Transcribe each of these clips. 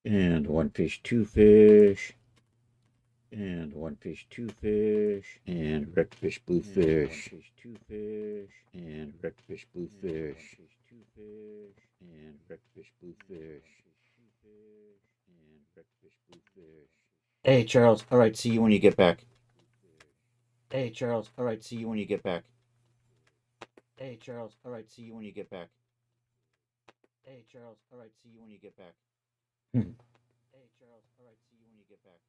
And one fish, two fish. And one fish, two fish. And red fish, blue fish. One fish, two fish. And red fish, blue fish. Two fish. And red fish, blue fish. And red fish, blue fish. Hey, Charles. All right, see you when you get back. Hey, Charles. All right, see you when you get back. Hey, Charles. All right, see you when you get back. Hey, Charles. All right, see you when you get back. Hey, Charles. All right, see you when you get back. Hey, Charles. All right, see you when you get back.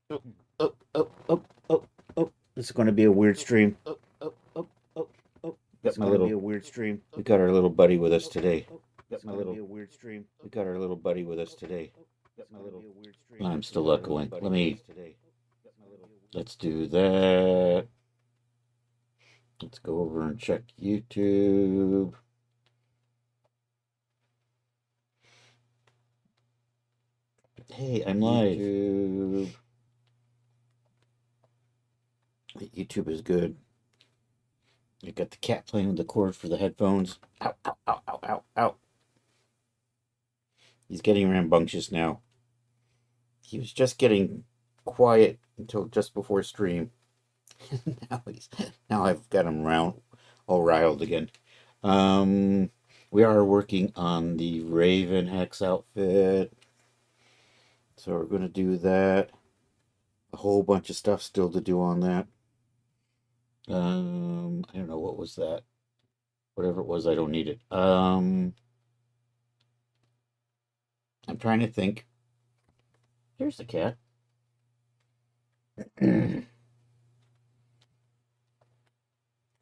Oh, oh, oh, oh, oh, oh. This is going to be a weird stream. Oh, oh, oh, oh, oh. Got my little. Be a weird stream. We got our little buddy with us today. Got my little. Be a weird stream. We got our little buddy with us today. Got my little. I'm still echoing. Let me. Let's do that. Let's go over and check YouTube. Hey, I'm live. YouTube is good. You got the cat playing with the cord for the headphones. Ow, ow, ow, ow, ow, ow. He's getting rambunctious now. He was just getting quiet until just before stream. now I've got him all riled again. We are working on the Raven Hex outfit. So we're going to do that. A whole bunch of stuff still to do on that. I don't know, what was that? Whatever it was, I don't need it. I'm trying to think. Here's the cat.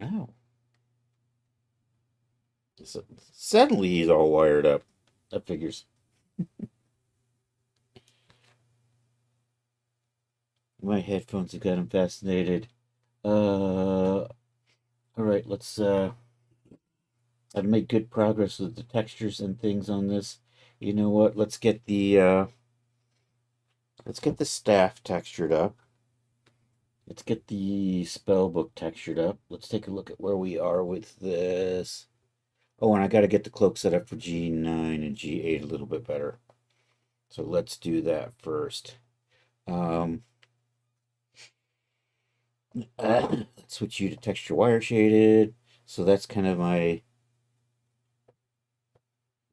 Oh. So, suddenly he's all wired up. That figures. My headphones have got him fascinated. All right, let's I've made good progress with the textures and things on this. You know what? Let's get the staff textured up. Let's get the spell book textured up. Let's take a look at where we are with this. Oh, and I got to get the cloak set up for G9 and G8 a little bit better. So let's do that first. Let's switch you to texture wire shaded. So that's kind of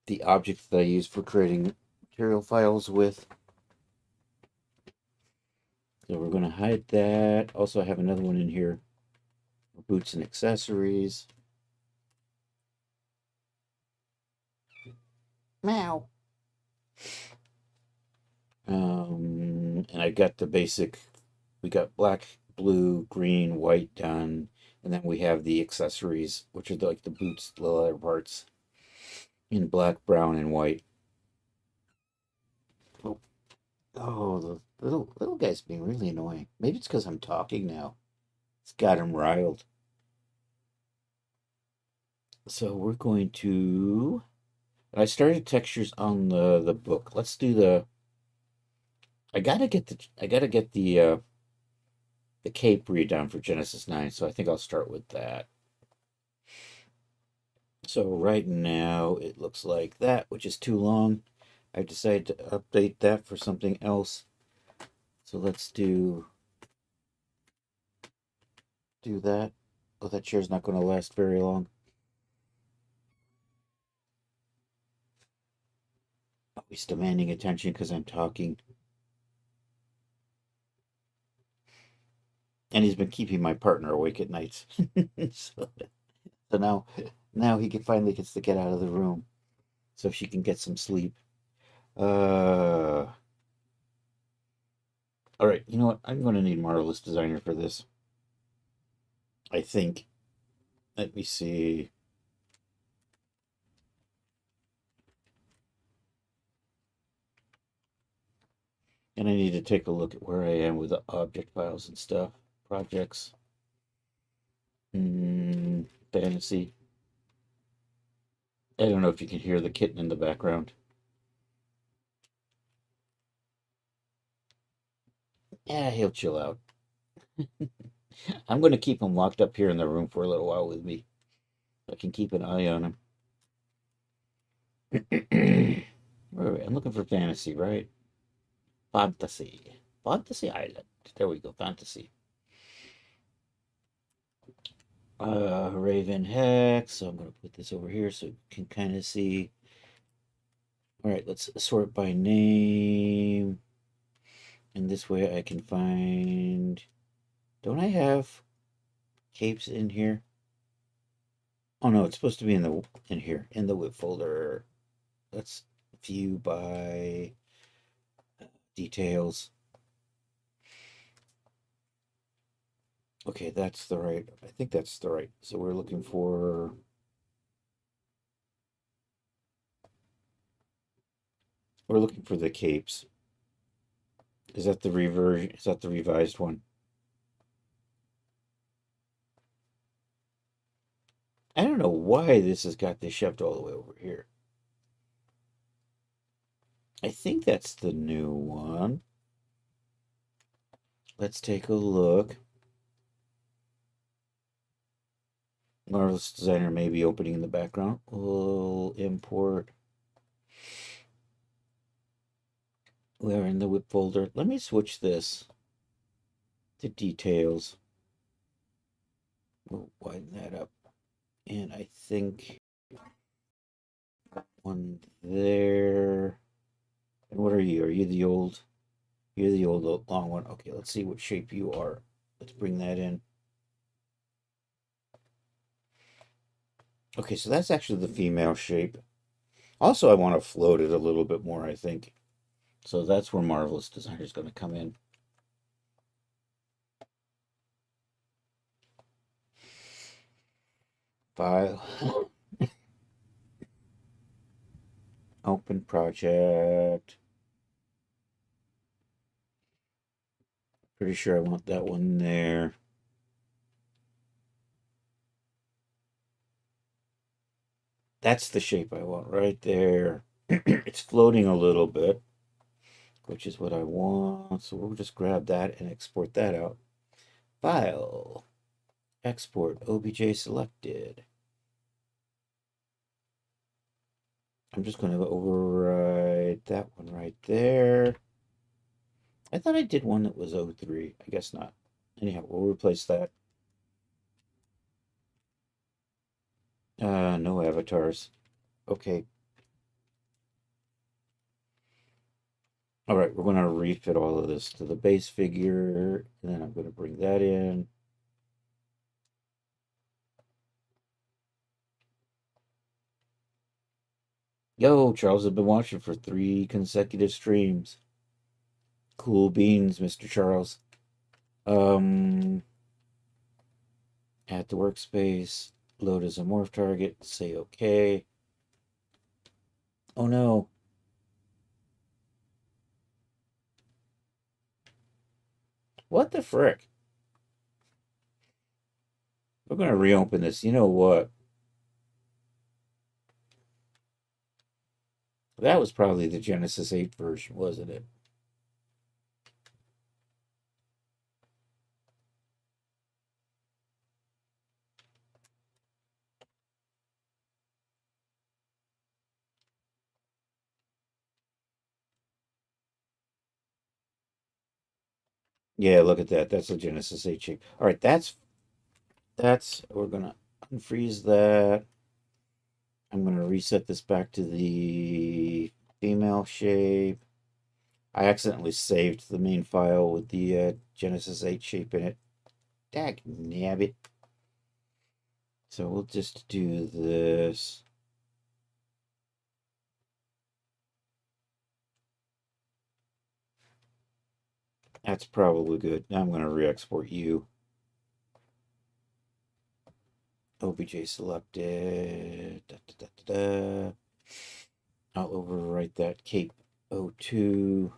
the object that I use for creating material files with. So we're going to hide that. Also, I have another one in here for boots and accessories. Meow. And I got the basic. We got black, blue, green, white done, and then we have the accessories, which are like the boots, the leather parts, in black, brown, and white. Oh, the little guy's being really annoying. Maybe it's because I'm talking now. It's got him riled. So we're going to. I started textures on the book. Let's do the. I gotta get the cape redone for Genesis 9, so I think I'll start with that. So right now it looks like that, which is too long. I decided to update that for something else. So let's do that. Oh, that chair's not going to last very long. Oh, he's demanding attention because I'm talking. And he's been keeping my partner awake at nights. so, now he finally gets to get out of the room so she can get some sleep. All right, you know what? I'm going to need Marvelous Designer for this. I think. Let me see. And I need to take a look at where I am with the object files and stuff. Projects. Fantasy. I don't know if you can hear the kitten in the background. Yeah, he'll chill out. I'm going to keep him locked up here in the room for a little while with me. I can keep an eye on him. Wait, I'm looking for fantasy, right? Fantasy. Fantasy Island. There we go, fantasy. Raven Hex. So I'm going to put this over here so you can kind of see. All right, let's sort by name. And this way I can find. Don't I have capes in here? Oh no, it's supposed to be in here in the whip folder. Let's view by details. Okay, that's the right. I think that's the right. So we're looking for. We're looking for the capes. Is that the reversion? Is that the revised one? I don't know why this has got this shoved all the way over here. I think that's the new one. Let's take a look. Marvelous Designer may be opening in the background. We'll import. We're in the whip folder. Let me switch this to details. We'll widen that up. And I think one there. And what are you? Are you the old? You're the old long one. Okay, let's see what shape you are. Let's bring that in. Okay, so that's actually the female shape. Also, I want to float it a little bit more, I think. So that's where Marvelous Designer is going to come in. File. Open project. Pretty sure I want that one there. That's the shape I want right there. It's floating a little bit, which is what I want. So we'll just grab that and export that out. File. Export. OBJ selected. I'm just going to override that one right there. I thought I did one that was 03. I guess not. Anyhow, we'll replace that. No avatars. Okay. All right, we're going to refit all of this to the base figure. And then I'm going to bring that in. Yo, Charles has been watching for 3 consecutive streams. Cool beans, Mr. Charles. Add the workspace. Load as a morph target. Say okay. Oh no. What the frick? We're going to reopen this. You know what? That was probably the Genesis 8 version, wasn't it? Yeah, look at that. That's a Genesis 8 shape. All right, that's we're going to unfreeze that. I'm going to reset this back to the female shape. I accidentally saved the main file with the Genesis 8 shape in it. Dag nabbit. So we'll just do this. That's probably good. Now I'm going to re-export you. OBJ selected. Da, da, da, da, da. I'll overwrite that cape 02.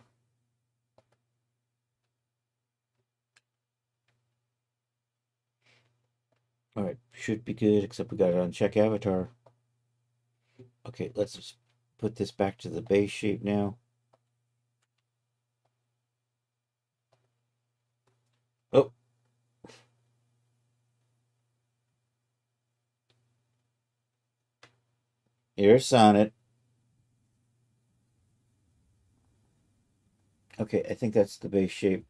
All right, should be good, except we got to uncheck avatar. Okay, let's put this back to the base shape now. Oh. Here's Sonnet. Okay, I think that's the base shape.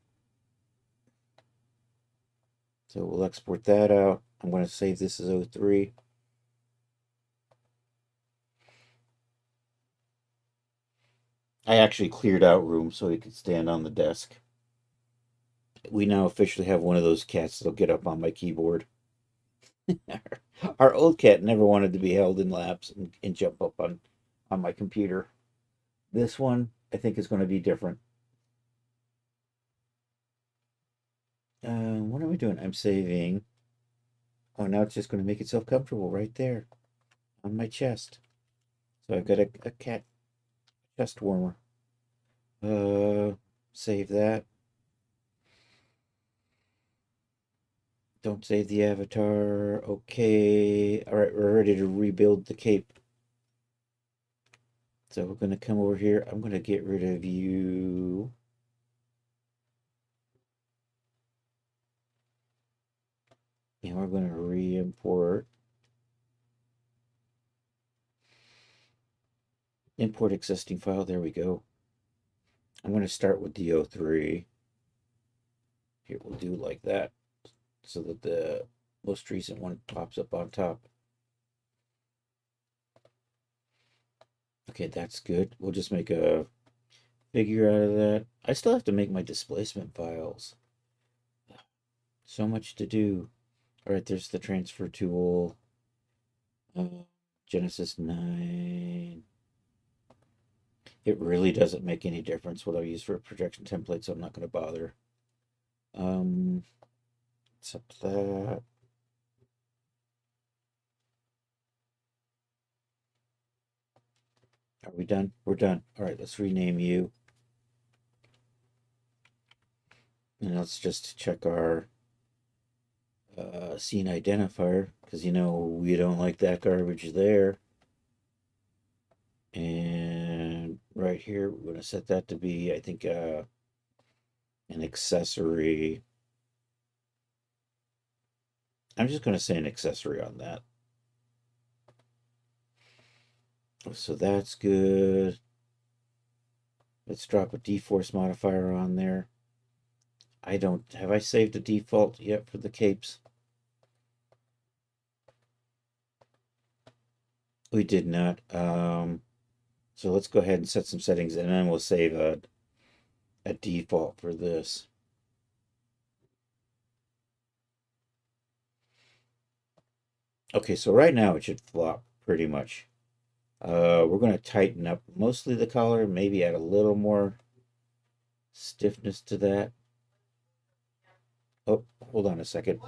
So we'll export that out. I'm going to save this as 03. I actually cleared out room so he could stand on the desk. We now officially have one of those cats that'll get up on my keyboard. Our old cat never wanted to be held in laps and jump up on my computer. This one, I think, is going to be different. What am I doing? I'm saving. Oh, now it's just going to make itself comfortable right there on my chest. So I've got a cat chest warmer. Save that. Don't save the avatar. Okay. All right, we're ready to rebuild the cape. So we're going to come over here. I'm going to get rid of you. And we're going to re-import. Import existing file. There we go. I'm going to start with the 03. Here, we'll do like that so that the most recent one pops up on top. Okay, that's good. We'll just make a figure out of that. I still have to make my displacement files. So much to do. All right, there's the transfer tool. Genesis 9. It really doesn't make any difference what I use for a projection template, so I'm not going to bother. Except that. Are we done? We're done. All right, let's rename you. And let's just check our scene identifier, because we don't like that garbage there. And right here, we're going to set that to be, I think, an accessory. I'm just going to say an accessory on that. So that's good. Let's drop a deforce modifier on there. Have I saved a default yet for the capes? We did not. So let's go ahead and set some settings and then we'll save a default for this. Okay, so right now it should flop pretty much. We're going to tighten up mostly the collar, maybe add a little more stiffness to that. Oh, hold on a second.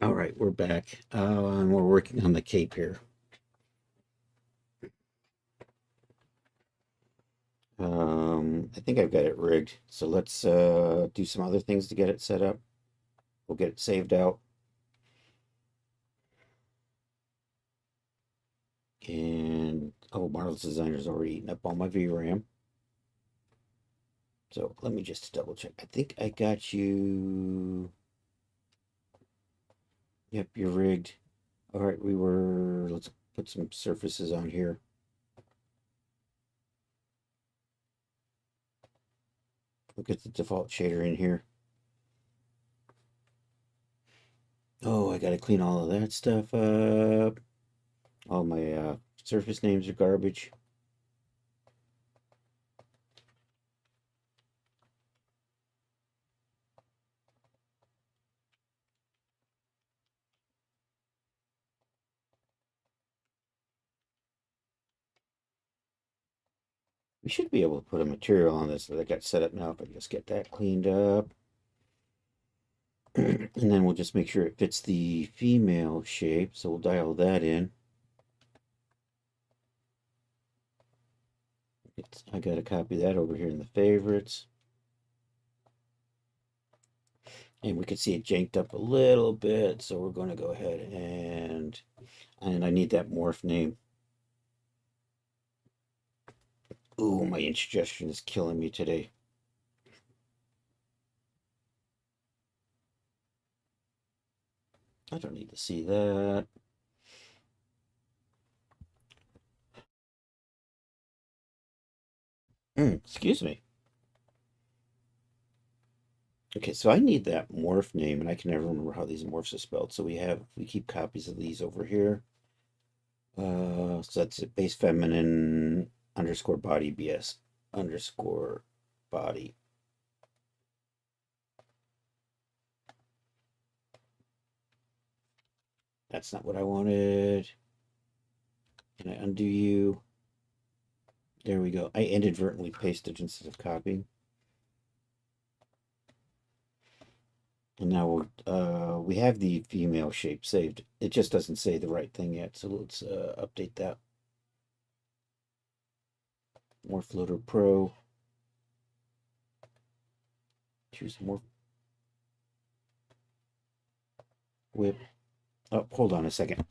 All right, we're back. And we're working on the cape here. I think I've got it rigged. So let's do some other things to get it set up. We'll get it saved out. And oh, Marvelous Designer's already eaten up all my VRAM. So let me just double check. I think I got you. Yep, you're rigged. All right, let's put some surfaces on here. We'll get the default shader in here. Oh, I gotta clean all of that stuff up. All my surface names are garbage. We should be able to put a material on this that I got set up now if I just get that cleaned up. And then we'll just make sure it fits the female shape. So we'll dial that in. I got to copy that over here in the favorites. And we can see it janked up a little bit. So we're going to go ahead and I need that morph name. Ooh, my indigestion is killing me today. I don't need to see that. Excuse me. Okay, so I need that morph name, and I can never remember how these morphs are spelled. So we keep copies of these over here. So that's it, base feminine underscore body BS underscore body. That's not what I wanted. Can I undo you? There we go. I inadvertently pasted instead of copying. And now we have the female shape saved. It just doesn't say the right thing yet. So let's update that. Morphloader Pro. Choose more whip. Oh, hold on a second.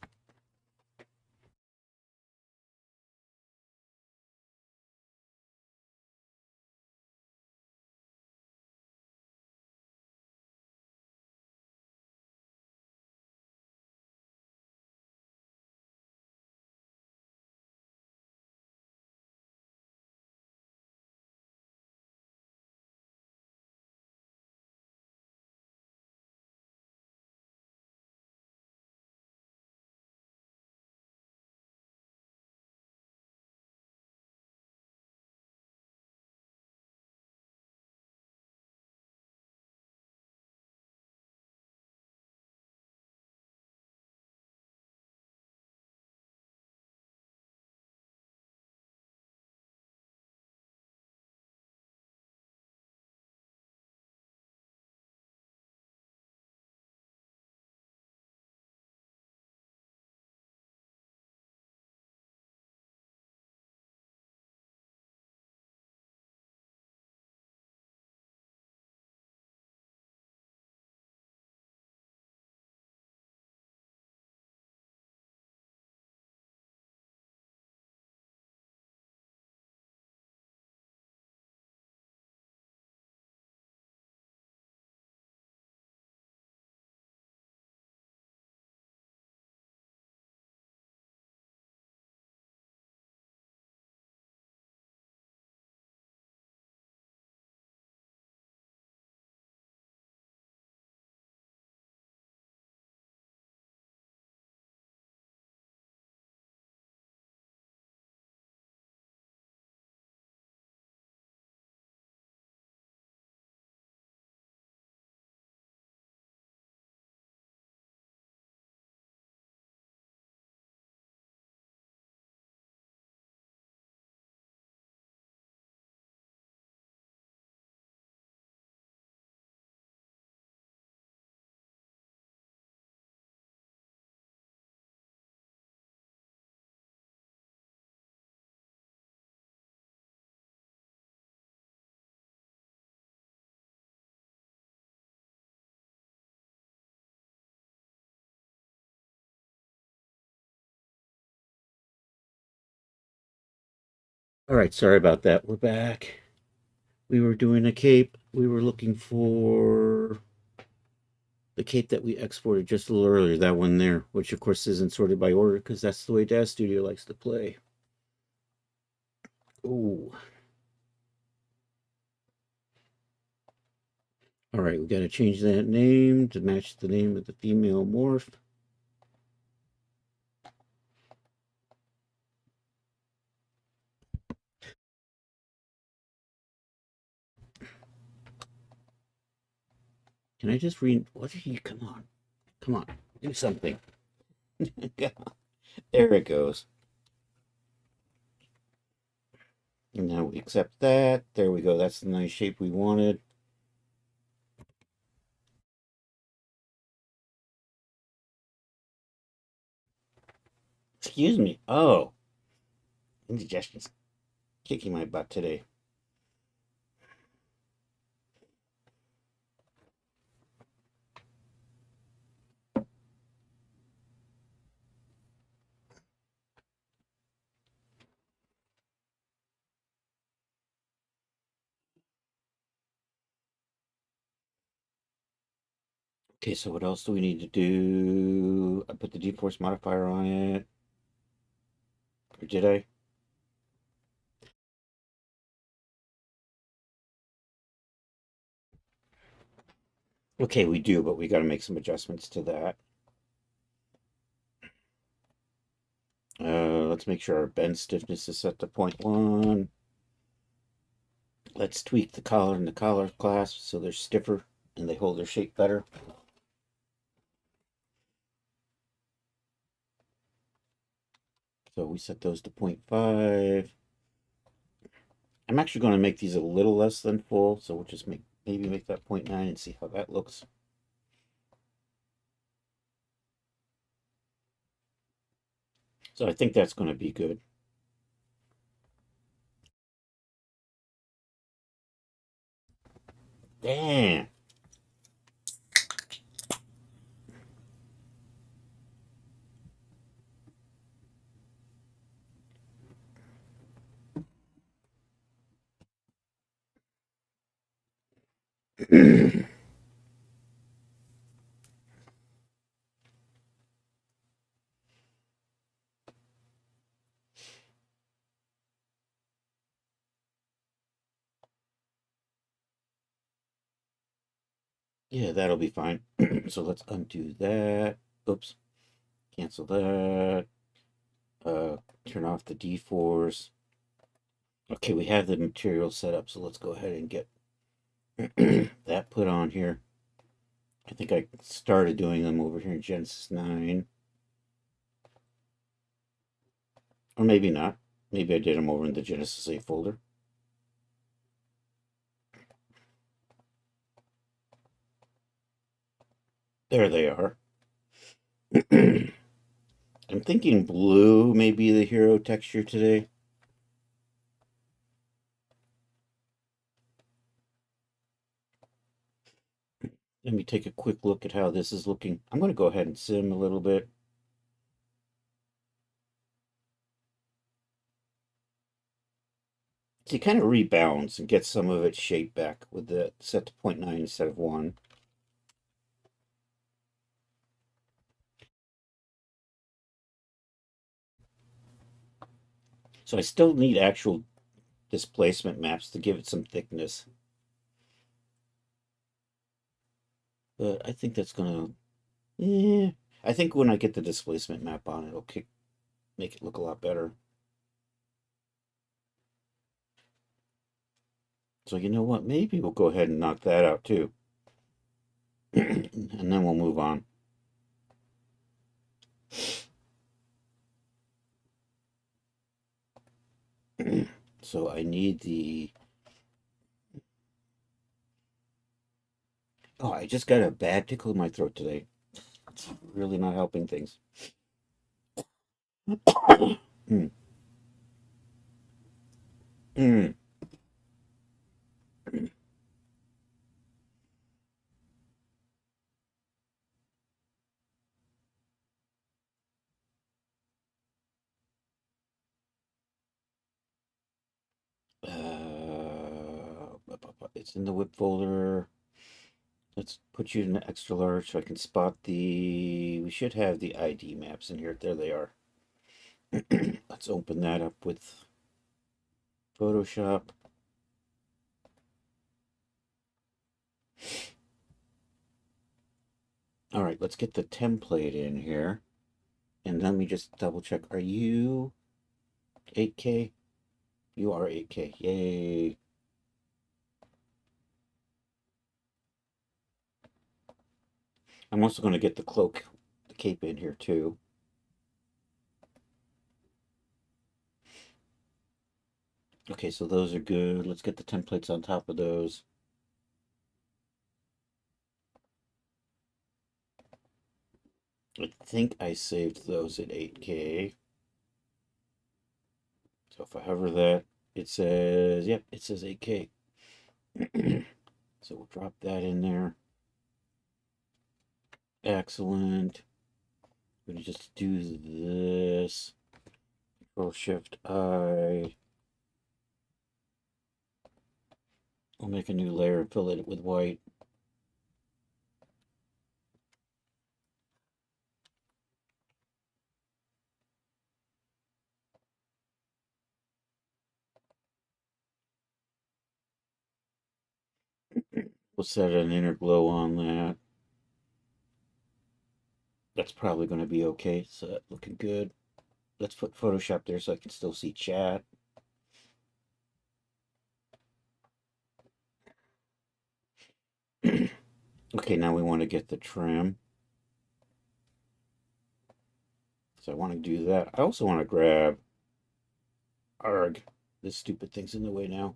All right, sorry about that. We're back. We were doing a cape. We were looking for the cape that we exported just a little earlier, that one there, which of course isn't sorted by order because that's the way Daz Studio likes to play. Oh. All right, we got to change that name to match the name of the female morph. Can I just read? What did he? Come on. Come on. Do something. There it goes. And now we accept that. There we go. That's the nice shape we wanted. Excuse me. Oh, indigestion's kicking my butt today. Okay, so what else do we need to do? I put the D-force modifier on it. Or did I? Okay, we do, but we got to make some adjustments to that. Let's make sure our bend stiffness is set to 0.1. Let's tweak the collar and the collar clasp so they're stiffer and they hold their shape better. So we set those to 0.5. I'm actually going to make these a little less than full, so we'll just maybe make that 0.9 and see how that looks. So I think that's going to be good. Damn. Yeah, that'll be fine. So let's undo that. Oops. Cancel that. Turn off the D-force. Okay, we have the material set up, so let's go ahead and get that put on here. I think I started doing them over here in Genesis 9. Or maybe not. Maybe I did them over in the Genesis 8 folder. There they are. I'm thinking blue may be the hero texture today. Let me take a quick look at how this is looking. I'm going to go ahead and sim a little bit. So you kind of rebalance and get some of its shape back with the set to 0.9 instead of 1. So I still need actual displacement maps to give it some thickness. But I think that's going to... I think when I get the displacement map on, it'll make it look a lot better. So you know what? Maybe we'll go ahead and knock that out too. And then we'll move on. So I need the... Oh, I just got a bad tickle in my throat today. It's really not helping things. mm. Mm. It's in the whip folder. Let's put you in an extra large so I can spot the. We should have the ID maps in here. There they are. Let's open that up with Photoshop. All right, let's get the template in here. And let me just double check. Are you 8K? You are 8K. Yay. I'm also going to get the cloak, the cape in here too. Okay, so those are good. Let's get the templates on top of those. I think I saved those at 8K. So if I hover that, it says, yep, it says 8K. So we'll drop that in there. Excellent. I'm going to just do this. Control Shift I. I'll make a new layer and fill it with white. We'll set an inner glow on that. That's probably going to be okay. So that's looking good. Let's put Photoshop there so I can still see chat. Okay, now we want to get the trim. So I want to do that. I also want to grab Arg. This stupid thing's in the way now.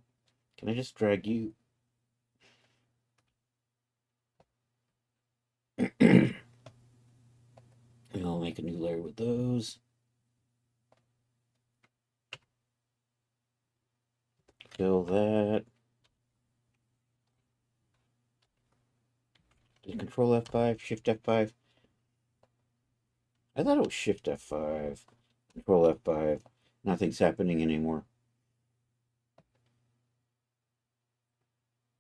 Can I just drag you? And I'll make a new layer with those. Fill that. Did Control F5, Shift F5? I thought it was Shift F5. Control F5. Nothing's happening anymore.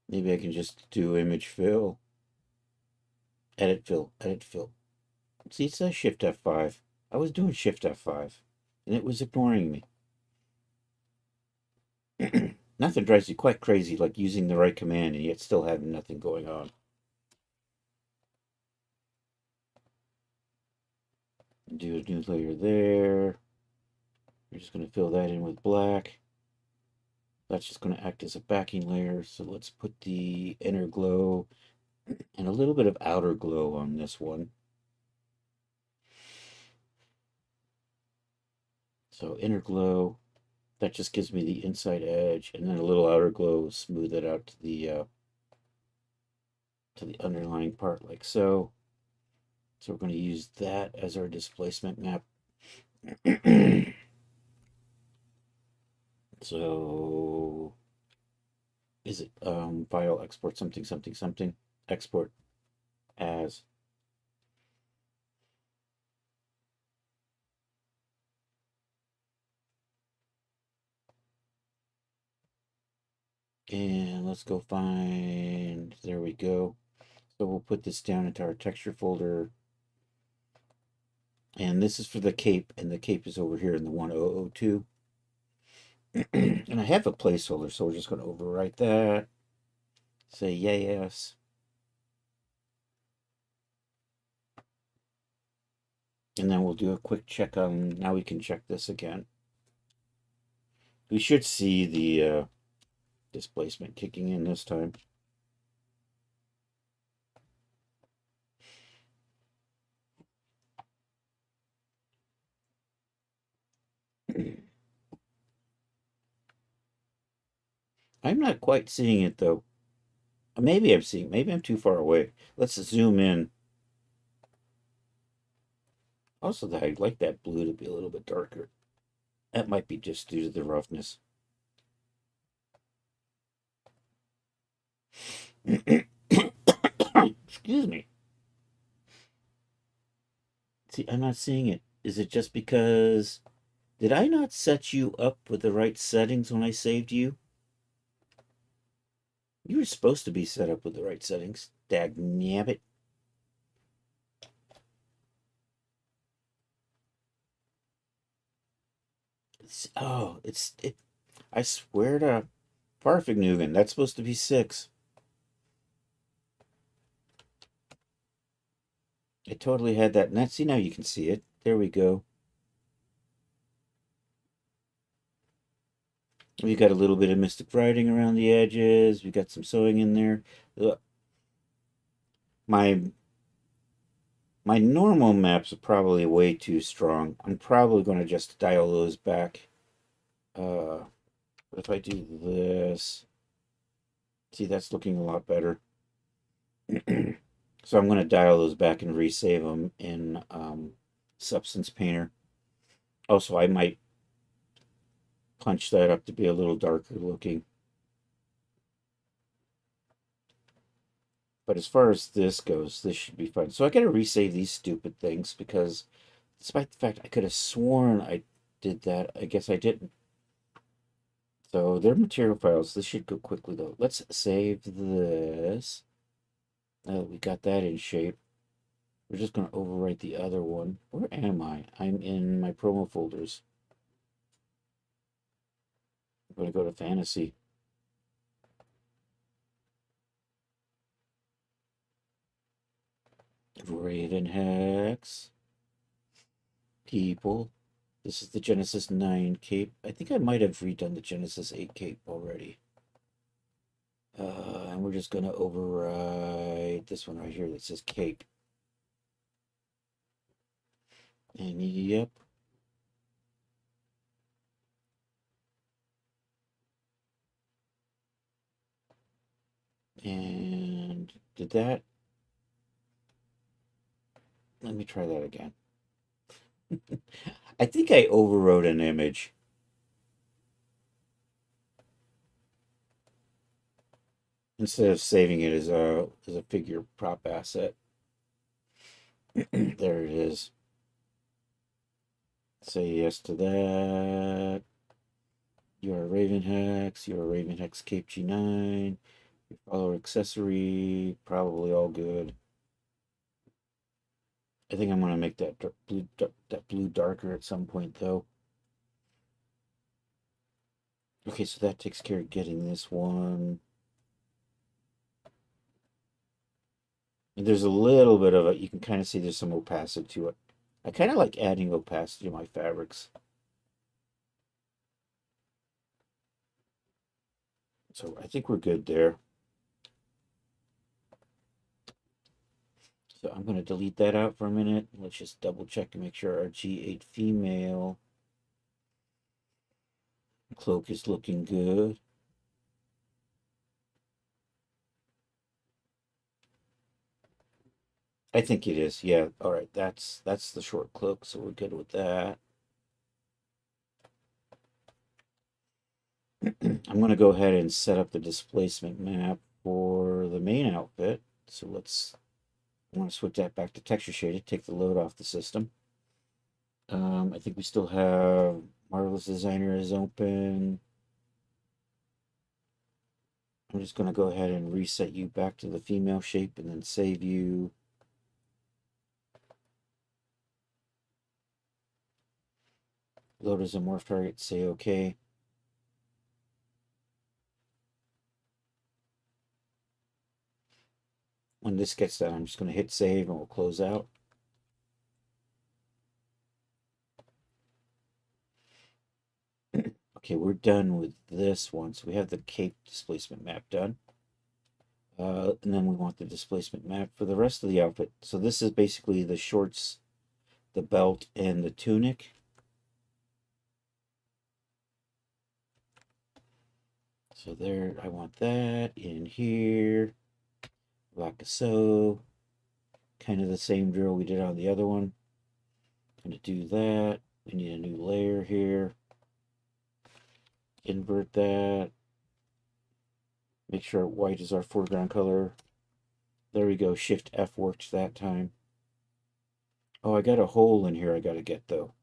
Maybe I can just do image fill. Edit fill. Edit fill. See, it says Shift F5. I was doing Shift F5, and it was ignoring me. Nothing drives you quite crazy like using the right command and yet still having nothing going on. Do a new layer there. We're just going to fill that in with black. That's just going to act as a backing layer. So let's put the inner glow and a little bit of outer glow on this one. So inner glow, that just gives me the inside edge, and then a little outer glow, smooth it out to the underlying part like so. So we're going to use that as our displacement map. So is it file export something something something export as and let's go find, there we go. So we'll put this down into our texture folder, and this is for the cape, and the cape is over here in the 1002. And I have a placeholder, so we're just going to overwrite that, say yes, and then we'll do a quick check on, now we can check this again. We should see the displacement kicking in this time. I'm not quite seeing it though. Maybe I'm seeing, maybe I'm too far away. Let's zoom in. Also, I'd like that blue to be a little bit darker. That might be just due to the roughness. Excuse me. See, I'm not seeing it. Is it just because... Did I not set you up with the right settings when I saved you? You were supposed to be set up with the right settings. Dagnabbit. It. I swear to Farfignugan, that's supposed to be 6. I totally had that. Now, see, now you can see it. There we go. We got a little bit of mystic writing around the edges. We got some sewing in there. My my normal maps are probably way too strong. I'm probably going to just dial those back. But if I do this, see, that's looking a lot better. So I'm going to dial those back and resave them in Substance Painter. Also, I might punch that up to be a little darker looking. But as far as this goes, this should be fun. So I got to resave these stupid things because despite the fact I could have sworn I did that, I guess I didn't. So they're material files. This should go quickly though. Let's save this. Now that we got that in shape, we're just going to overwrite the other one. Where am I? I'm in my promo folders. I'm going to go to Fantasy. Raven Hex. People. This is the Genesis 9 cape. I think I might have redone the Genesis 8 cape already. And we're just going to override this one right here that says cape. And yep. And did that? Let me try that again. I think I overwrote an image. Instead of saving it as a figure prop asset. There it is. Say yes to that. You're a Raven Hex. You're a Raven Hex Cape G9. Your follower accessory. Probably all good. I think I'm going to make that blue darker at some point, though. Okay, so that takes care of getting this one. And there's a little bit of it. You can kind of see there's some opacity to it. I kind of like adding opacity to my fabrics. So I think we're good there. So I'm going to delete that out for a minute. Let's just double check and make sure our G8 female cloak is looking good. I think it is. Yeah. All right. That's the short cloak, so we're good with that. I'm going to go ahead and set up the displacement map for the main outfit. So I want to switch that back to texture shaded, take the load off the system. I think we still have Marvelous Designer is open. I'm just going to go ahead and reset you back to the female shape and then save you. Load as a morph target, say okay. When this gets done, I'm just going to hit save and we'll close out. Okay, we're done with this one. So we have the cape displacement map done. And then we want the displacement map for the rest of the outfit. So this is basically the shorts, the belt, and the tunic. So there, I want that in here. Like so. Kind of the same drill we did on the other one. Going to do that. We need a new layer here. Invert that. Make sure white is our foreground color. There we go. Shift F worked that time. Oh, I got a hole in here I got to get though.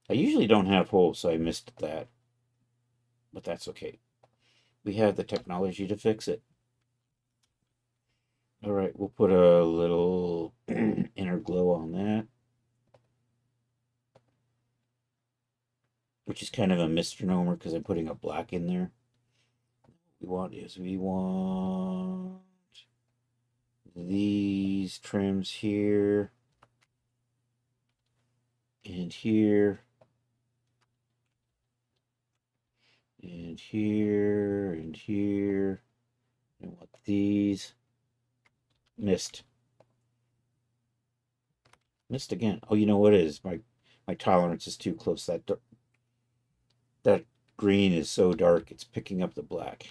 I usually don't have holes, so I missed that. but that's okay. We have the technology to fix it. All right, we'll put a little inner glow on that, which is kind of a misnomer because I'm putting a black in there. We want these trims here and here and here and here. I want these. Missed again. Oh, you know what it is? My tolerance is too close. That green is so dark it's picking up the black.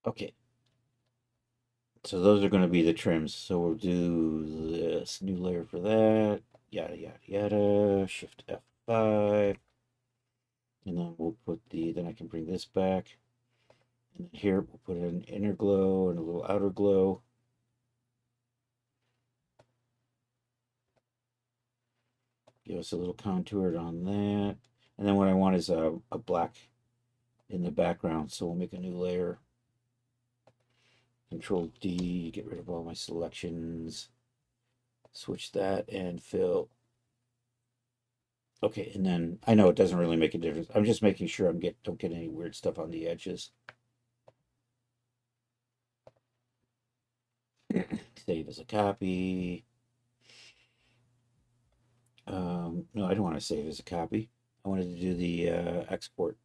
Okay. So those are going to be the trims. So we'll do this new layer for that. Yada, yada, yada. Shift F5. And then we'll put then I can bring this back. And then here we'll put an inner glow and a little outer glow. Give us a little contour on that. And then what I want is a black in the background. So we'll make a new layer. Control D, get rid of all my selections. Switch that and fill. Okay, and then I know it doesn't really make a difference. I'm just making sure don't get any weird stuff on the edges. Save as a copy. No, I don't want to save as a copy. I wanted to do the export.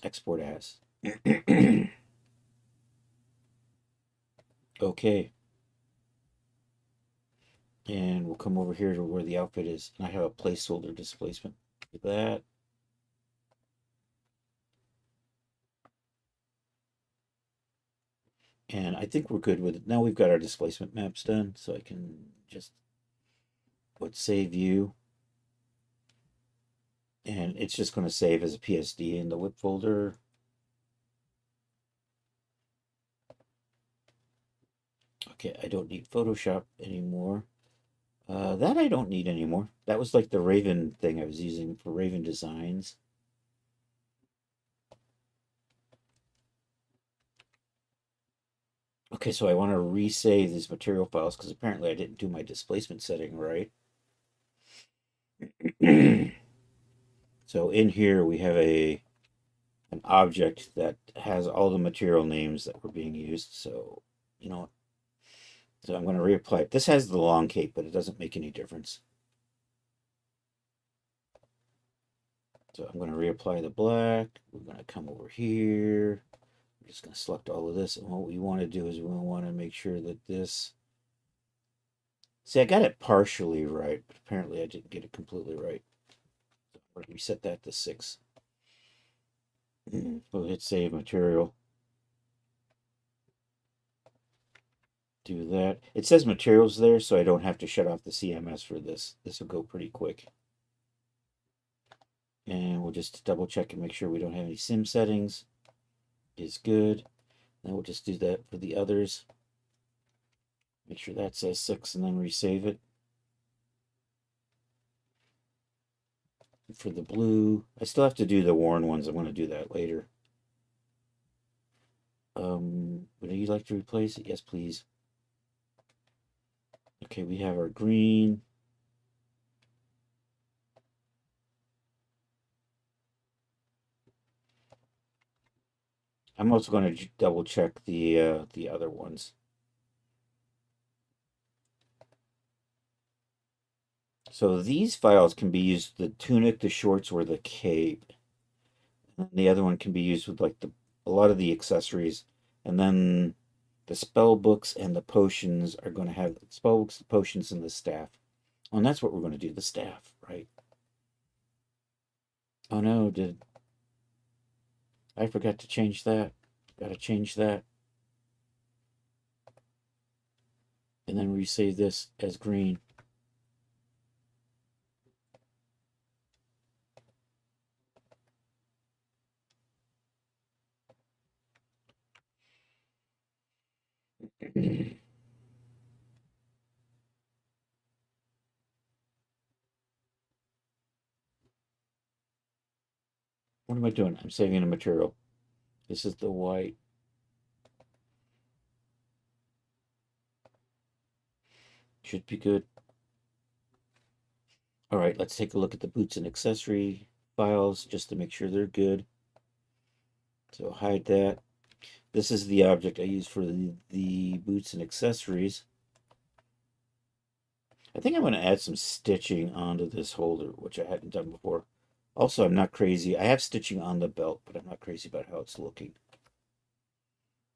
Export as. Okay. And we'll come over here to where the outfit is. And I have a placeholder displacement. Like that. And I think we're good with it. Now we've got our displacement maps done, so I can just put save view. And it's just going to save as a PSD in the WIP folder. Okay, I don't need Photoshop anymore. That I don't need anymore. That was like the Raven thing I was using for Raven Designs. Okay, so I want to resave these material files because apparently I didn't do my displacement setting right. So in here we have an object that has all the material names that were being used. So, you know, so I'm going to reapply it. This has the long cape, but it doesn't make any difference. So I'm going to reapply the black. We're going to come over here. I'm just going to select all of this. And what we want to do is we want to make sure that this... See, I got it partially right, but apparently I didn't get it completely right. So I'm going to reset that to 6. We'll hit save material. Do that. It says materials there, so I don't have to shut off the CMS for this. This will go pretty quick. And we'll just double check and make sure we don't have any sim settings. Is good. Then we'll just do that for the others. Make sure that says 6 and then resave it. For the blue, I still have to do the worn ones. I'm going to do that later. Would you like to replace it? Yes, please. Okay, we have our green. I'm also going to double check the other ones. So these files can be used, the tunic, the shorts, or the cape. And the other one can be used with like a lot of the accessories. And then the spell books and the potions are going to have the spell books, the potions, and the staff. Oh, and that's what we're going to do, the staff, right? Oh no, I forgot to change that? Gotta change that. and then resave this as green. What am I doing? I'm saving the material. This is the white. Should be good. All right, let's take a look at the boots and accessory files just to make sure they're good. So hide that. This is the object I use for the boots and accessories. I think I'm going to add some stitching onto this holder, which I hadn't done before. Also, I'm not crazy. I have stitching on the belt, but I'm not crazy about how it's looking.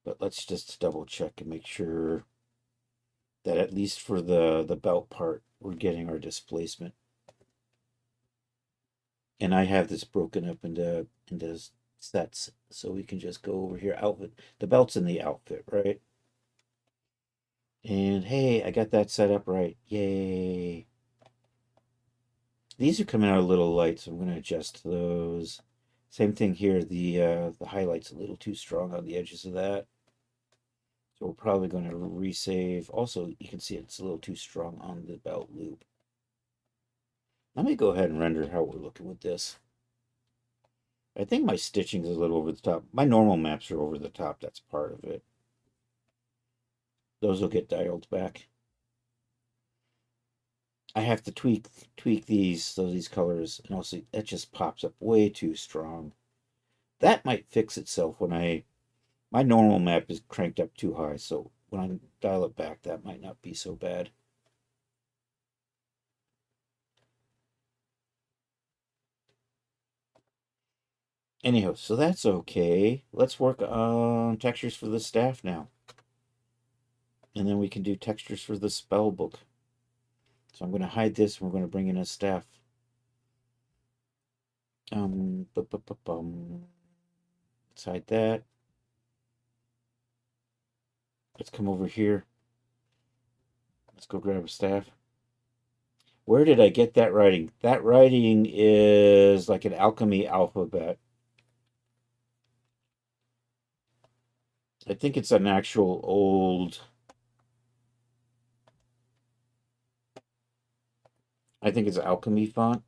But let's just double check and make sure that at least for the belt part, we're getting our displacement. And I have this broken up into sets, so we can just go over here. Outfit. The belt's in the outfit, right? And hey, I got that set up right. Yay. These are coming out a little light, so I'm going to adjust those. Same thing here. The highlight's a little too strong on the edges of that. So we're probably going to resave. Also, you can see it's a little too strong on the belt loop. Let me go ahead and render how we're looking with this. I think my stitching is a little over the top. My normal maps are over the top. That's part of it. Those will get dialed back. I have to tweak these so these colors, and also it just pops up way too strong. That might fix itself when my normal map is cranked up too high, so when I dial it back, that might not be so bad. Anyhow, so that's okay. Let's work on textures for the staff now. And then we can do textures for the spell book. So I'm going to hide this, and we're going to bring in a staff. Let's hide that. Let's come over here. Let's go grab a staff. Where did I get that writing? That writing is like an alchemy alphabet. I think it's an actual old... I think it's alchemy font.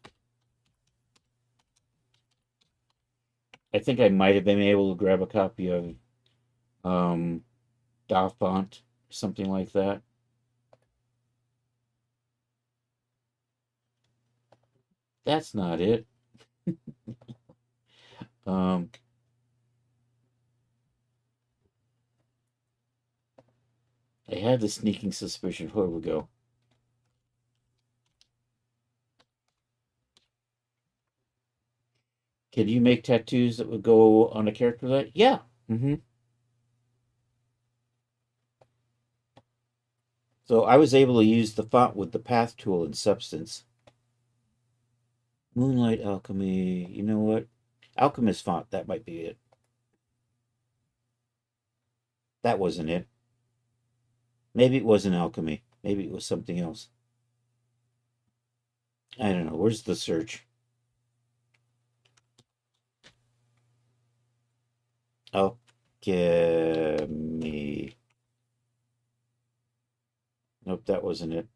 I think I might have been able to grab a copy of Da font, something like that. That's not it. I had the sneaking suspicion. Here we go. Can you make tattoos that would go on a character that? Yeah. So I was able to use the font with the path tool in Substance. Moonlight Alchemy. You know what? Alchemist font. That might be it. That wasn't it. Maybe it wasn't alchemy. Maybe it was something else. I don't know. Where's the search? Alchemy. Nope, that wasn't it.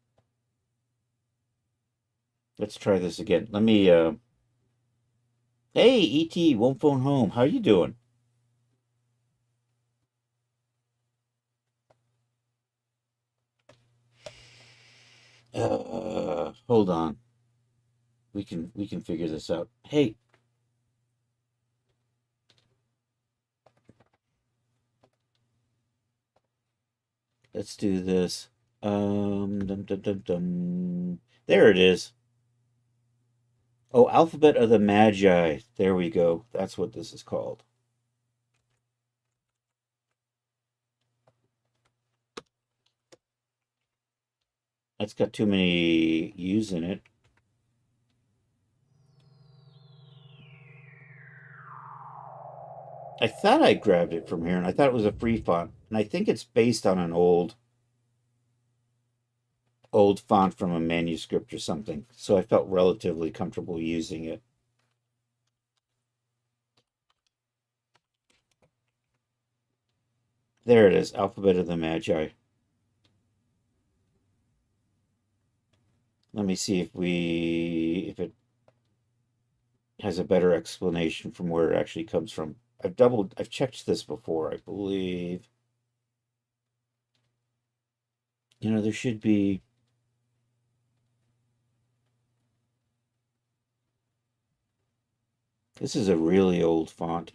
Let's try this again. Let me, Hey, E.T., won't phone home. How you doing? Hold on. We can figure this out. Hey. Let's do this. Dum, dum, dum, dum. There it is. Oh, Alphabet of the Magi. There we go. That's what this is called. That's got too many U's in it. I thought I grabbed it from here, and I thought it was a free font, and I think it's based on an old old font from a manuscript or something, so I felt relatively comfortable using it. There it is, Alphabet of the Magi. Let me see if it has a better explanation from where it actually comes from. I've checked this before, I believe. You know, there should be. This is a really old font.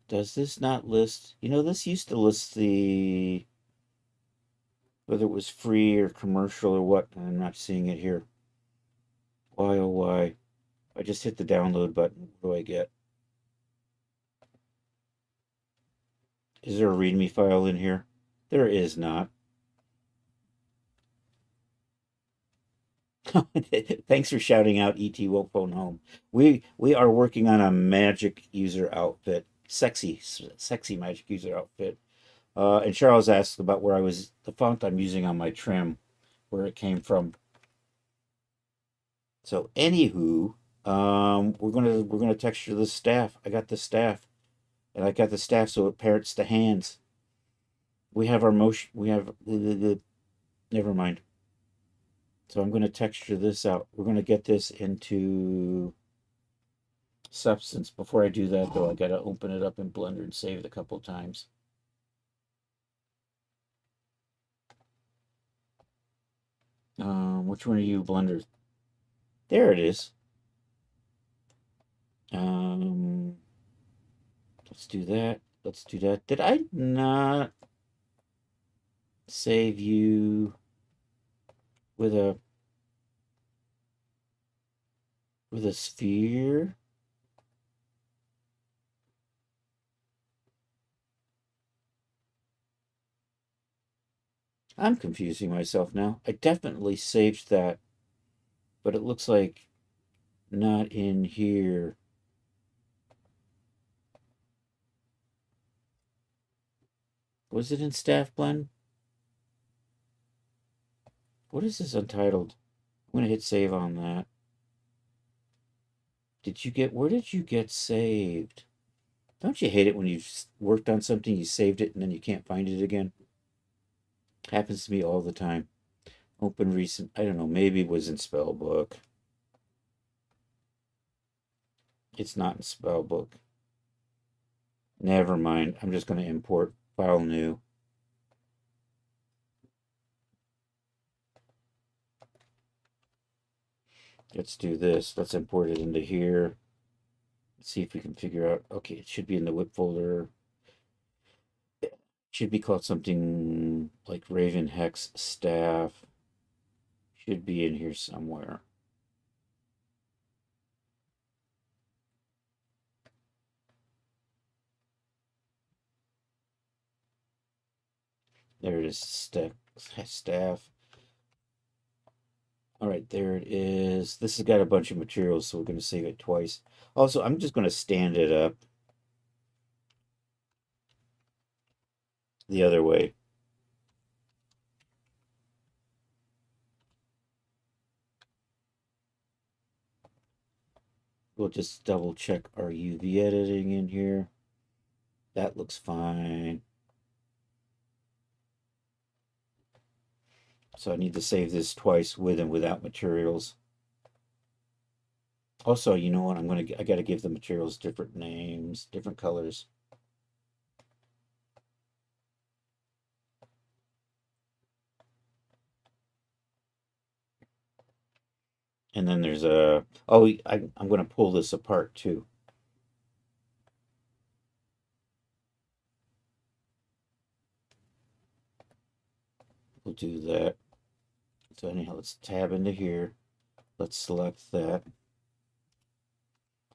Does this not list? You know, this used to list the whether it was free or commercial or what. I'm not seeing it here. Why, oh, why? I just hit the download button. What do I get? Is there a README file in here? There is not. Thanks for shouting out ET Woke Phone Home. We are working on a magic user outfit, sexy magic user outfit. And Charles asked about where the font I'm using on my trim, where it came from. So anywho, we're gonna texture the staff. I got the staff, and I got the staff so it parrots the hands. We have our motion. We have never mind. So I'm gonna texture this out. We're gonna get this into Substance. Before I do that, though, I gotta open it up in Blender and save it a couple times. Which one are you, Blender? There it is. Let's do that. Let's do that. Did I not save you with a sphere? I'm confusing myself now. I definitely saved that, but it looks like not in here. Was it in Staff Blend? What is this untitled? I'm gonna hit save on that. Where did you get saved? Don't you hate it when you've worked on something, you saved it, and then you can't find it again? Happens to me all the time. Open recent, I don't know, maybe it was in Spellbook. It's not in Spellbook. Never mind. I'm just going to import file new. Let's do this. Let's import it into here. Let's see if we can figure out. Okay, it should be in the WIP folder. It should be called something like Raven Hex Staff. Should be in here somewhere. There it is, staff. All right, there it is. This has got a bunch of materials, so we're going to save it twice. Also, I'm just going to stand it up the other way. We'll just double check our UV editing in here. That looks fine. So I need to save this twice with and without materials. Also, you know what? I gotta give the materials different names, different colors. And then there's I'm gonna pull this apart too. We'll do that. So anyhow, let's tab into here. Let's select that.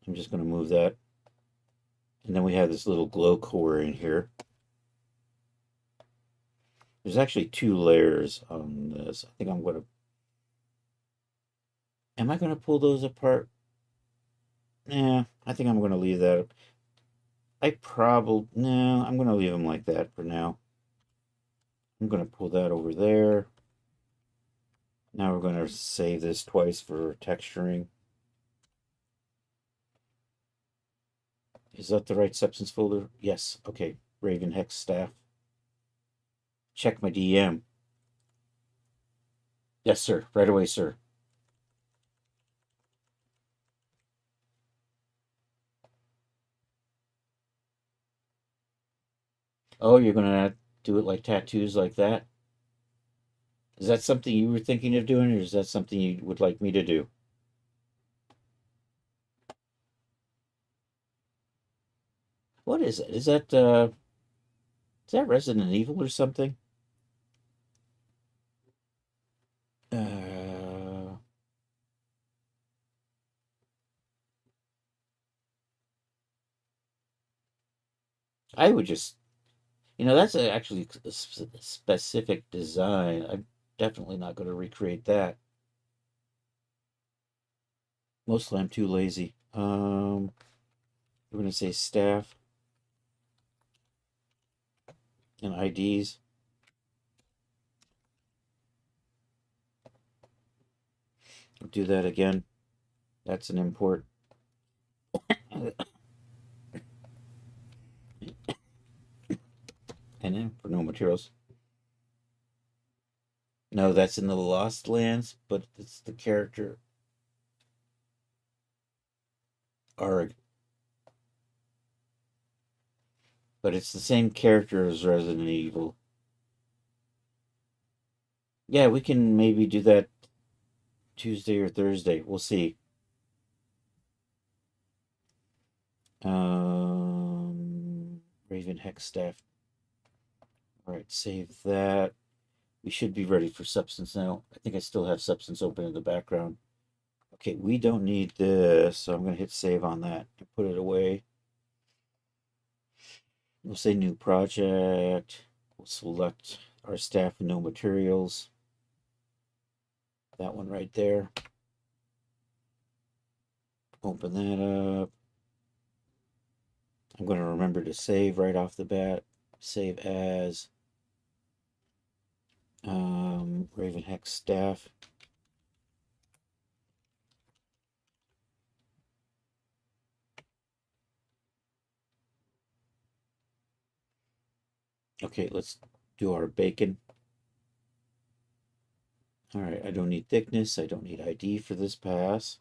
I'm just going to move that. And then we have this little glow core in here. There's actually 2 layers on this. I think I'm going to... Am I going to pull those apart? Yeah, I think I'm going to leave that. No, I'm going to leave them like that for now. I'm going to pull that over there. Now we're going to save this twice for texturing. Is that the right substance folder? Yes. Okay. Raven Hex Staff. Check my DM. Yes, sir. Right away, sir. Oh, you're going to do it like tattoos like that? Is that something you were thinking of doing, or is that something you would like me to do? What is it? Is that Resident Evil or something? Uh, I would just, that's actually a specific design. I'm definitely not going to recreate that. Mostly I'm too lazy. We're going to say staff and IDs. Do that again. That's an import. And then for no materials. No, that's in the Lost Lands, but it's the character Arg. But it's the same character as Resident Evil. Yeah, we can maybe do that Tuesday or Thursday. We'll see. Raven Hex Staff. All right, save that. We should be ready for substance now. I think I still have substance open in the background. Okay, we don't need this, so I'm going to hit save on that and put it away. We'll say new project. We'll select our staff and no materials. That one right there. Open that up. I'm going to remember to save right off the bat. Save as Raven Hex Staff. Okay, let's do our bacon. All right, I don't need thickness. I don't need ID for this pass.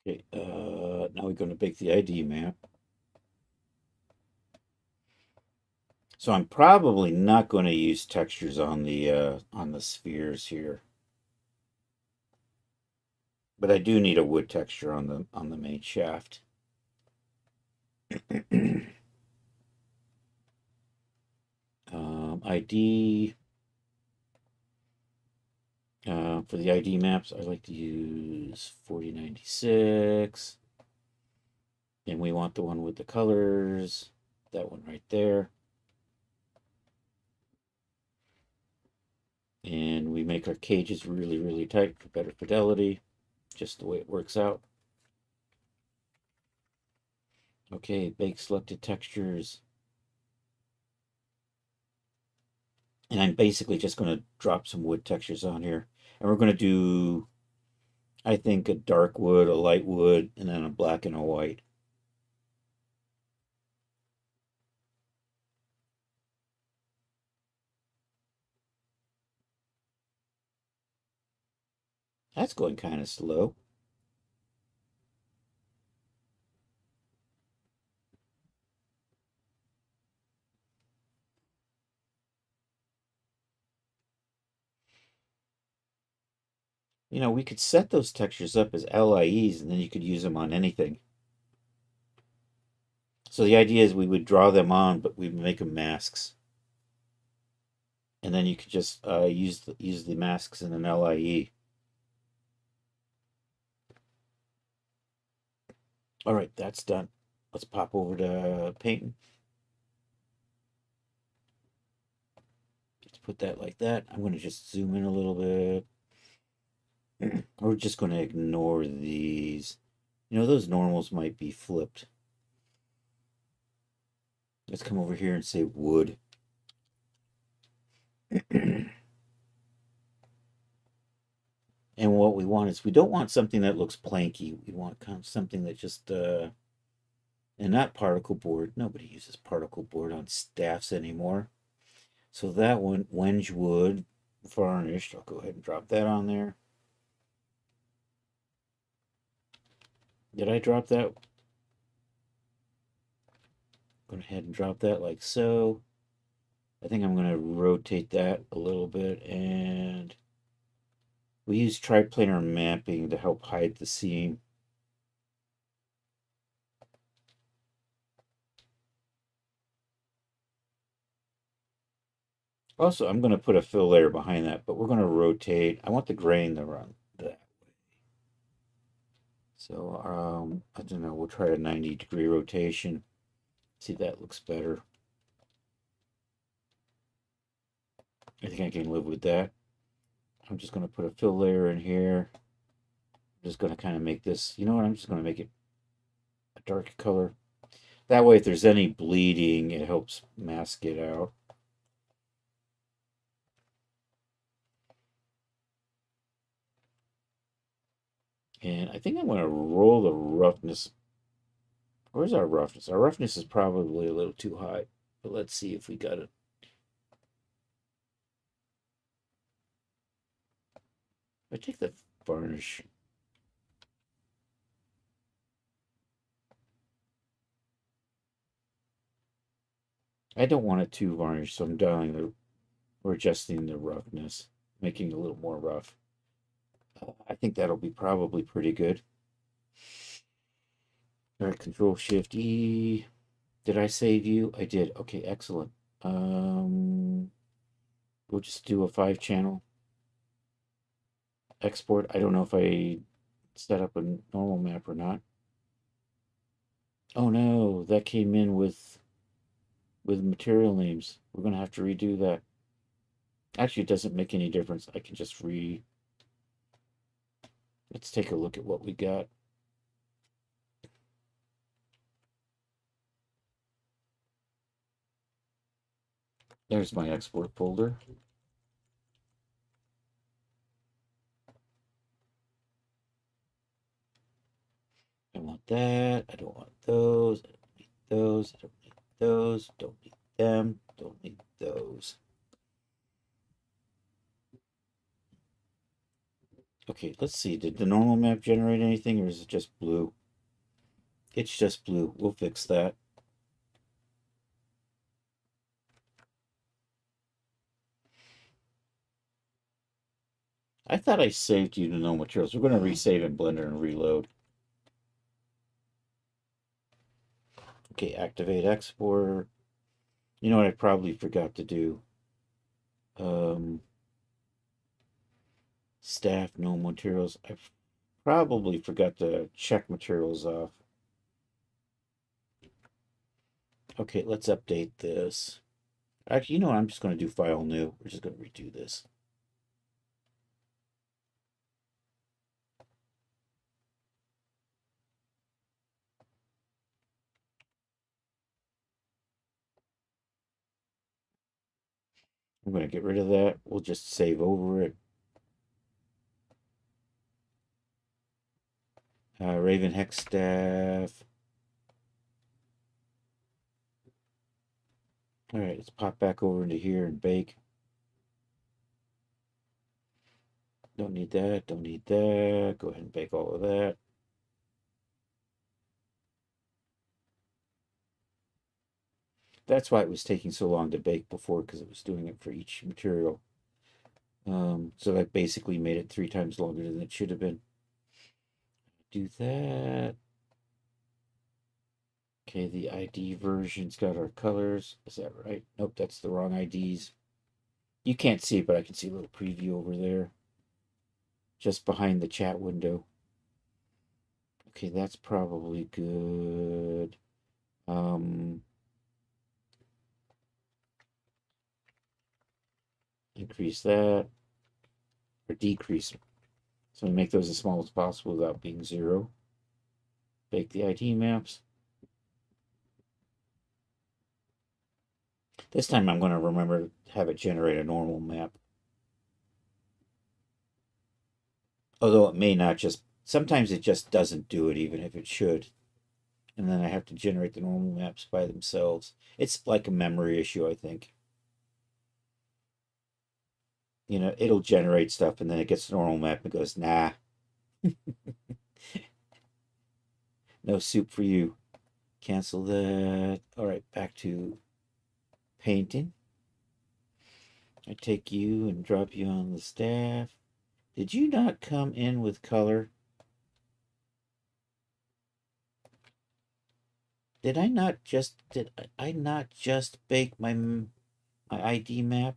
Okay, now we're going to bake the ID map. So I'm probably not going to use textures on the spheres here. But I do need a wood texture on the main shaft. ID for the ID maps, I like to use 4096. And we want the one with the colors, that one right there. And we make our cages really, really tight for better fidelity, just the way it works out. Okay, bake selected textures. And I'm basically just going to drop some wood textures on here. And we're going to do, I think, a dark wood, a light wood, and then a black and a white. That's going kind of slow. We could set those textures up as LIEs, and then you could use them on anything. So the idea is we would draw them on, but we would make them masks. And then you could just use the masks in an LIE. All right, that's done. Let's pop over to painting. Let's put that like that. I'm going to just zoom in a little bit. We're just going to ignore these. You know, those normals might be flipped. Let's come over here and say wood. And what we want is, we don't want something that looks planky. We want kind of something that just, and not particle board. Nobody uses particle board on staffs anymore. So that one, Wenge wood, varnished. I'll go ahead and drop that on there. Did I drop that? Go ahead and drop that like so. I think I'm going to rotate that a little bit, and we use triplanar mapping to help hide the seam. Also, I'm going to put a fill layer behind that, but we're going to rotate. I want the grain to run that way. So, I don't know, we'll try a 90-degree rotation. See if that looks better. I think I can live with that. I'm just going to put a fill layer in here. I'm just going to kind of make this, you know what, I'm just going to make it a dark color. That way, if there's any bleeding, it helps mask it out. And I think I'm going to roll the roughness. Where's our roughness? Our roughness is probably a little too high, but let's see if we got it. I take the varnish. I don't want it too varnished, so I'm dialing the, or adjusting the roughness, making it a little more rough. I think that'll be probably pretty good. All right, Control Shift E. Did I save you? I did. Okay, excellent. We'll just do a 5-channel export. I don't know if I set up a normal map or not. Oh no, that came in with material names. We're gonna have to redo that. Actually, it doesn't make any difference. I can just let's take a look at what we got. There's my export folder. I want that. I don't want those. I don't need those. I don't need those. Don't need them. Don't need those. Okay, let's see. Did the normal map generate anything, or is it just blue? It's just blue. We'll fix that. I thought I saved you to no materials. We're going to resave in Blender and reload. Okay, activate export. You know what I probably forgot to do? Staff, no materials. I probably forgot to check materials off. Okay, let's update this. Actually, you know what? I'm just going to do file new. We're just going to redo this. I'm going to get rid of that. We'll just save over it. Raven Hex staff. All right, let's pop back over into here and bake. Don't need that. Don't need that. Go ahead and bake all of that. That's why it was taking so long to bake before, because it was doing it for each material. So that basically made it 3 times longer than it should have been. Do that. Okay, the ID version's got our colors. Is that right? Nope, that's the wrong IDs. You can't see it, but I can see a little preview over there. Just behind the chat window. Okay, that's probably good. Increase that or decrease. So we make those as small as possible without being 0. Bake the ID maps. This time I'm going to remember to have it generate a normal map. Although it may not just, sometimes it just doesn't do it even if it should. And then I have to generate the normal maps by themselves. It's like a memory issue, I think. You know, it'll generate stuff and then it gets the normal map and goes, nah, no soup for you. Cancel that. All right, back to painting. I take you and drop you on the staff. Did you not come in with color? Did I not just bake my ID map?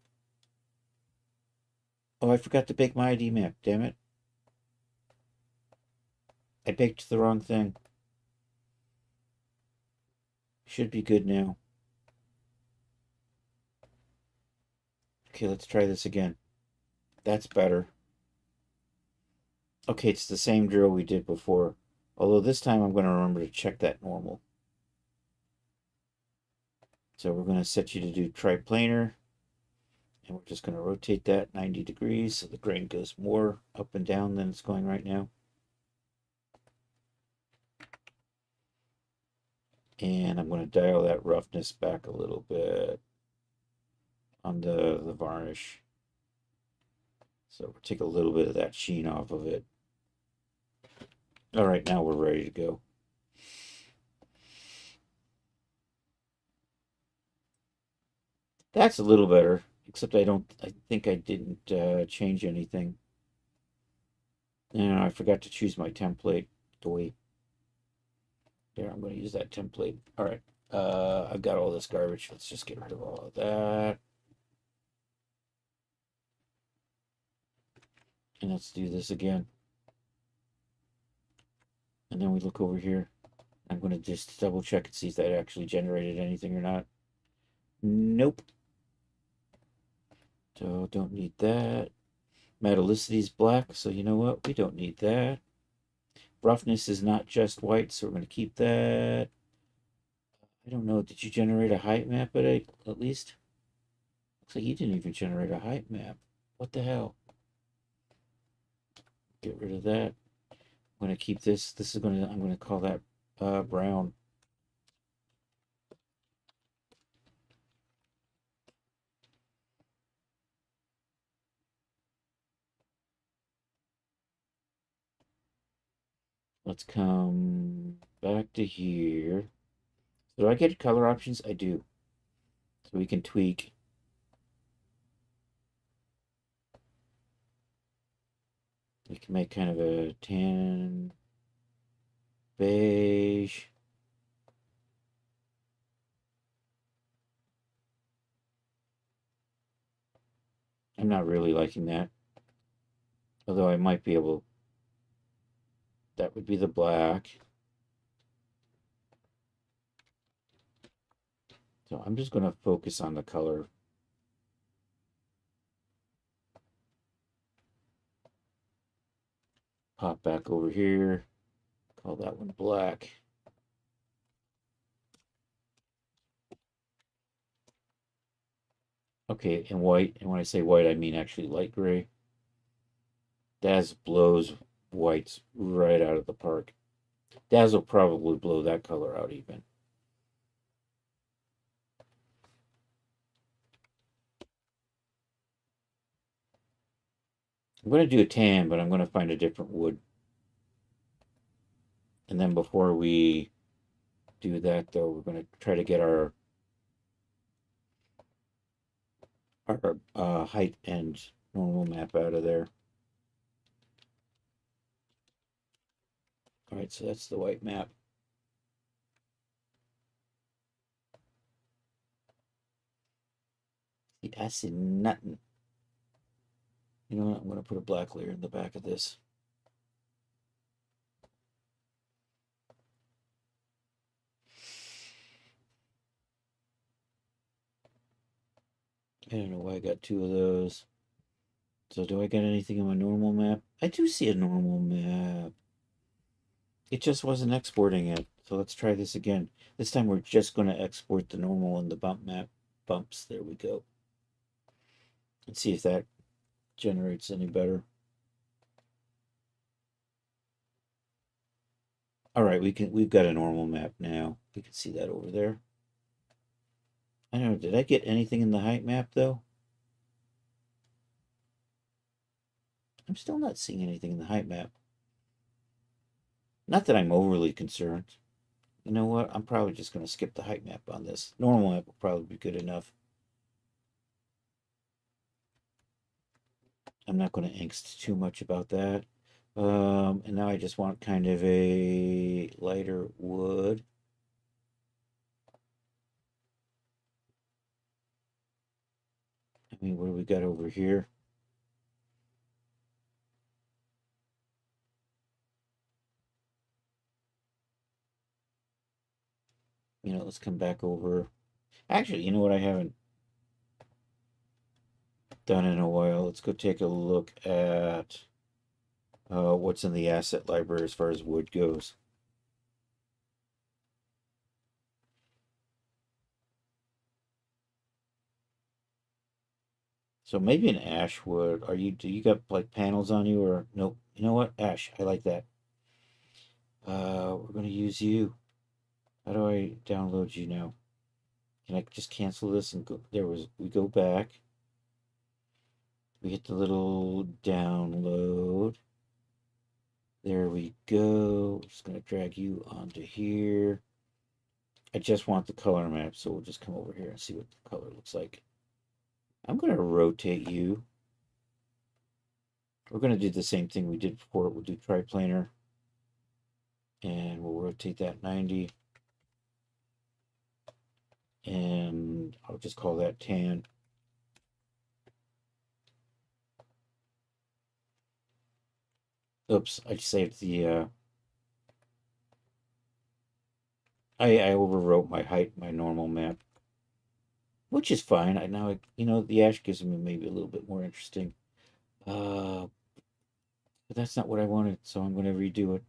Oh, I forgot to bake my ID map. Damn it. I baked the wrong thing. Should be good now. Okay, let's try this again. That's better. Okay, it's the same drill we did before. Although this time I'm going to remember to check that normal. So we're going to set you to do triplanar. And we're just going to rotate that 90 degrees so the grain goes more up and down than it's going right now. And I'm going to dial that roughness back a little bit on the varnish. So we'll take a little bit of that sheen off of it. All right, now we're ready to go. That's a little better, except I think I didn't change anything. And I forgot to choose my template. There, I'm going to use that template. All right, I've got all this garbage. Let's just get rid of all of that. And let's do this again. And then we look over here. I'm going to just double check and see if that actually generated anything or not. Nope. So don't need that. Metallicity is black, so you know what? We don't need that. Roughness is not just white, so we're going to keep that. I don't know. Did you generate a height map at least? Looks like you didn't even generate a height map. What the hell? Get rid of that. I'm going to keep this. I'm going to call that brown. Let's come back to here. Do I get color options? I do. So we can tweak. We can make kind of a tan beige. I'm not really liking that. Although I might be able. That would be the black. So I'm just going to focus on the color. Pop back over here. Call that one black. Okay, and white. And when I say white, I mean actually light gray. Daz blows whites right out of the park. Daz will probably blow that color out even. I'm going to do a tan, but I'm going to find a different wood. And then before we do that, though, we're going to try to get our height and normal map out of there. All right, so that's the white map. I see nothing. You know what? I'm going to put a black layer in the back of this. I don't know why I got two of those. So do I get anything in my normal map? I do see a normal map. It just wasn't exporting it. So let's try this again. This time we're just going to export the normal and the bump map bumps. There we go. Let's see if that generates any better. All right, we've got a normal map now. We can see that over there. I don't know, did I get anything in the height map though? I'm still not seeing anything in the height map. Not that I'm overly concerned. You know what? I'm probably just going to skip the height map on this. Normal map will probably be good enough. I'm not going to angst too much about that. And now I just want kind of a lighter wood. I mean, what do we got over here? You know, let's come back over. Actually, you know what I haven't done in a while? Let's go take a look at what's in the asset library as far as wood goes. So maybe an ash wood. Do you got like panels on you or nope? You know what? Ash, I like that. We're gonna use you. How do I download you now? Can I just cancel this and go? We go back. We hit the little download. There we go. Just gonna drag you onto here. I just want the color map, so we'll just come over here and see what the color looks like. I'm gonna rotate you. We're gonna do the same thing we did before. We'll do triplanar. And we'll rotate that 90. And I'll just call that tan. Oops, I saved the I overwrote my height, my normal map, which is fine. You know, the ash gives me maybe a little bit more interesting. But that's not what I wanted, so I'm going to redo it.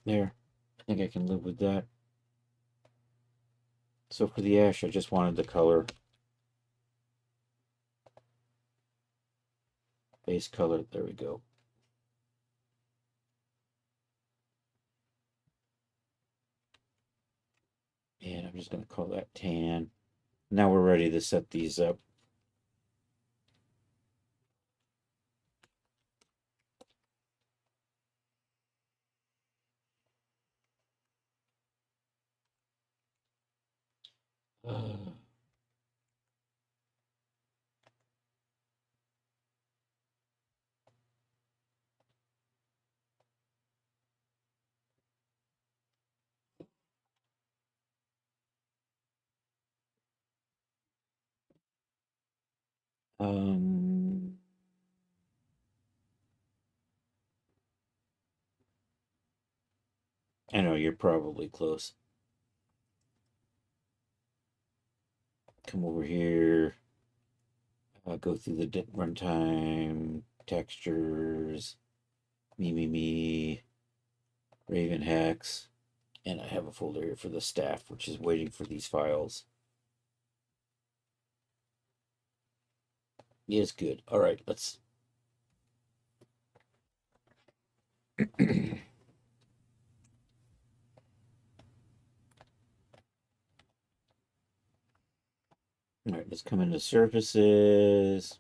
There, I think I can live with that. So for the ash, I just wanted the color, base color. There we go. And I'm just going to call that tan. Now we're ready to set these up. Uh, um, I know you're probably close. Come over here. Go through the runtime, textures, me, Raven Hex, and I have a folder here for the staff, which is waiting for these files. Yes, good. All right, let's. All right, let's come into surfaces.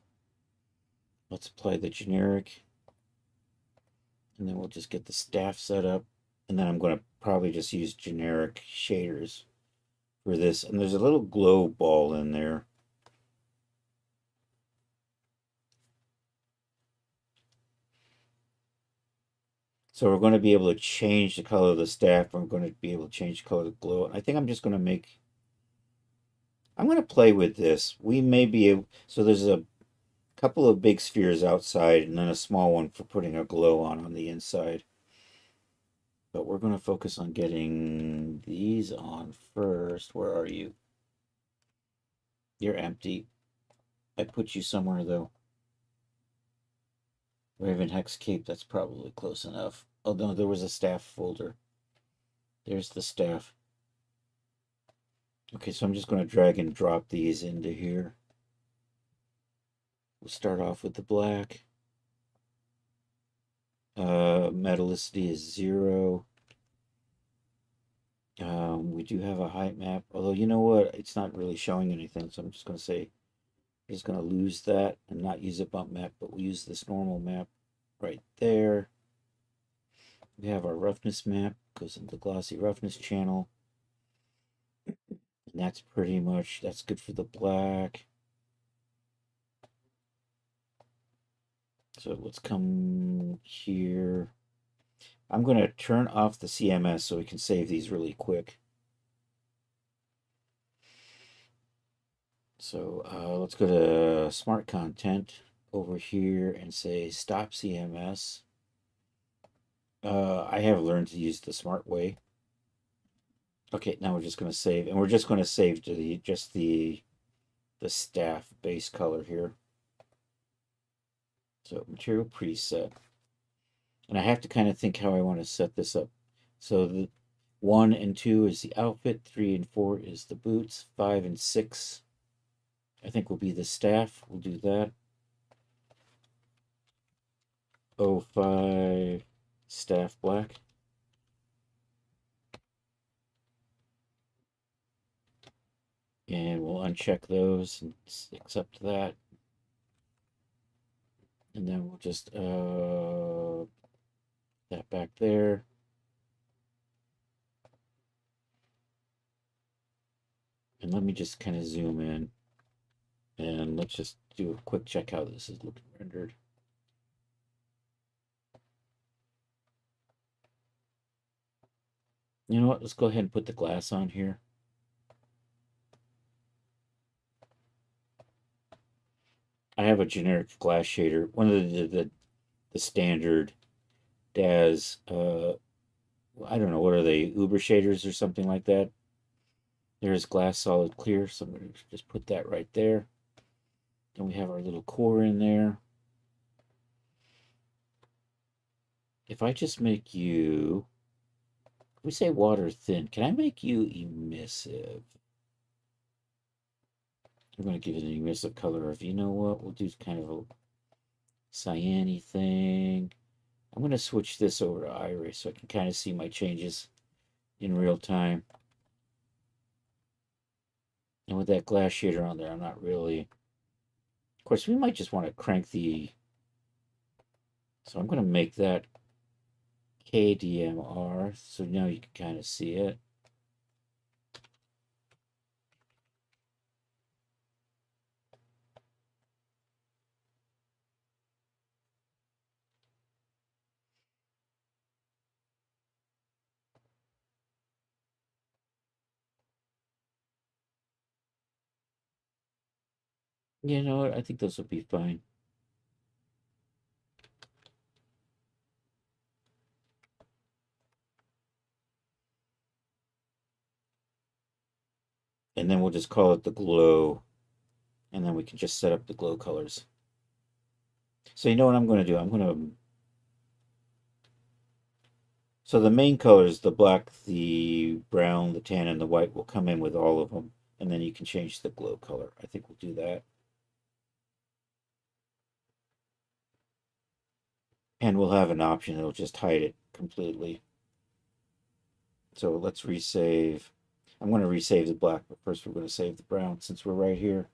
Let's apply the generic. And then we'll just get the staff set up. And then I'm going to probably just use generic shaders for this. And there's a little glow ball in there. So we're going to be able to change the color of the staff. We're going to be able to change the color of the glow. I think I'm just going to make... I'm going to play with this. We may be able... So there's a couple of big spheres outside and then a small one for putting a glow on the inside. But we're going to focus on getting these on first. Where are you? You're empty. I put you somewhere, though. Raven Hex Cape, that's probably close enough. Oh, no, there was a staff folder. There's the staff. Okay, so I'm just going to drag and drop these into here. We'll start off with the black. Metallicity is 0. We do have a height map, although you know what? It's not really showing anything, so I'm just going to say, I'm just going to lose that and not use a bump map, but we'll use this normal map right there. We have our roughness map, goes into the glossy roughness channel. And that's pretty much, that's good for the black. So let's come here. I'm going to turn off the CMS so we can save these really quick. So let's go to Smart Content over here and say Stop CMS. I have learned to use the smart way. Okay, now we're just going to save, and we're just going to save to the staff base color here. So material preset. And I have to kind of think how I want to set this up. So the 1 and 2 is the outfit, 3 and 4 is the boots, 5 and 6 I think will be the staff. We'll do that. 05 staff black. And we'll uncheck those and accept that. And then we'll just that back there. And let me just kind of zoom in. And let's just do a quick check how this is looking rendered. You know what? Let's go ahead and put the glass on here. I have a generic glass shader, one of the standard DAS. I don't know, what are they? Uber shaders or something like that. There's glass solid clear, so I'm going to just put that right there. Then we have our little core in there. If I just make you, if we say water thin, can I make you emissive? I'm going to give it an emissive color of, you know what, we'll do kind of a cyan-y thing. I'm going to switch this over to iRay so I can kind of see my changes in real time. And with that glass shader on there, I'm not really... Of course, we might just want to crank the... So I'm going to make that KDMR, so now you can kind of see it. You know what? I think those will be fine. And then we'll just call it the glow. And then we can just set up the glow colors. So you know what I'm going to do? I'm going to... So the main colors, the black, the brown, the tan, and the white will come in with all of them. And then you can change the glow color. I think we'll do that. And we'll have an option that'll just hide it completely. So let's resave. I'm going to resave the black, but first we're going to save the brown since we're right here.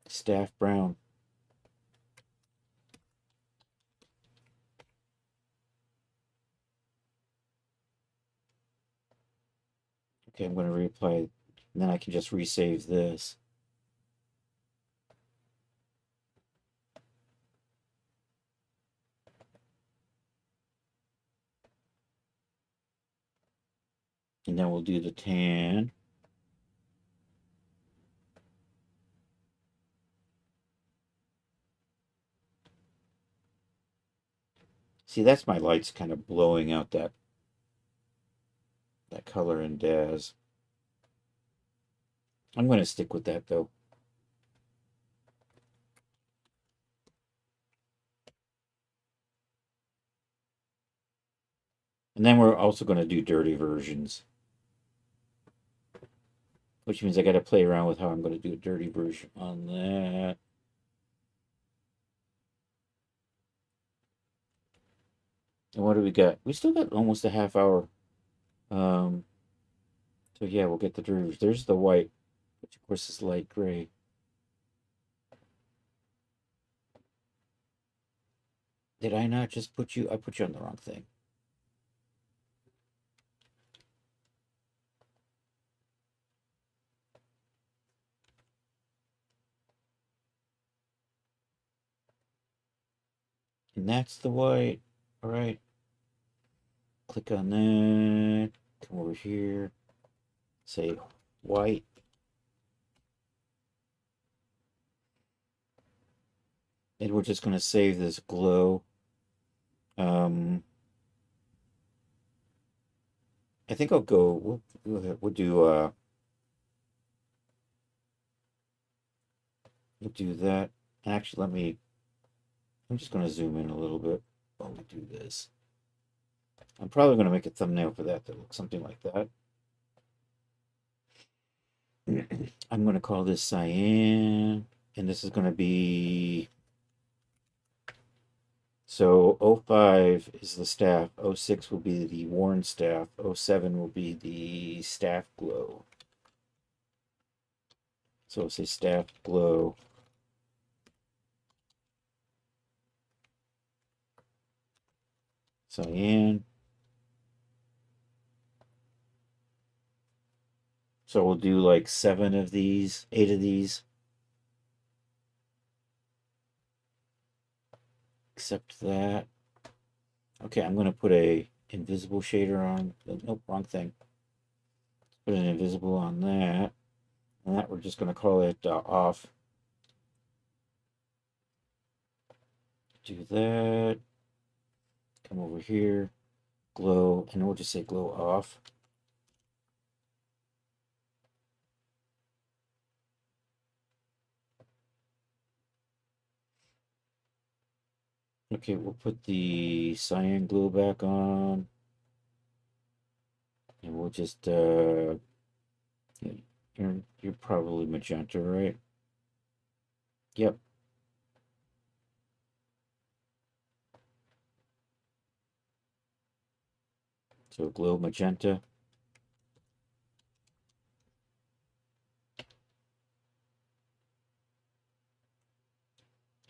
Staff brown. Okay, I'm going to reapply, and then I can just resave this. And then we'll do the tan. See, that's my lights kind of blowing out that color in Daz. I'm going to stick with that though. And then we're also going to do dirty versions, which means I got to play around with how I'm going to do a dirty version on that. And what do we got? We still got almost a half hour. So yeah, we'll get the dirty. There's the white, which of course is light gray. Did I not just put you? I put you on the wrong thing. And that's the white. All right. Click on that. Come over here. Say white. And we're just going to save this glow. I think I'll go. We'll do. We'll do that. Actually, let me. I'm just going to zoom in a little bit while we do this. I'm probably going to make a thumbnail for that looks something like that. I'm going to call this cyan, and this is going to be. So 05 is the staff, 06 will be the worn staff, 07 will be the staff glow. So we'll say staff glow. Cyan. So we'll do like 7 of these, 8 of these. Except that. Okay, I'm going to put a invisible shader on. Nope, wrong thing. Put an invisible on that. And that we're just going to call it off. Do that. Come over here. Glow. And we'll just say glow off. Okay, we'll put the cyan glow back on. And we'll just, you're probably magenta, right? Yep. So glow magenta.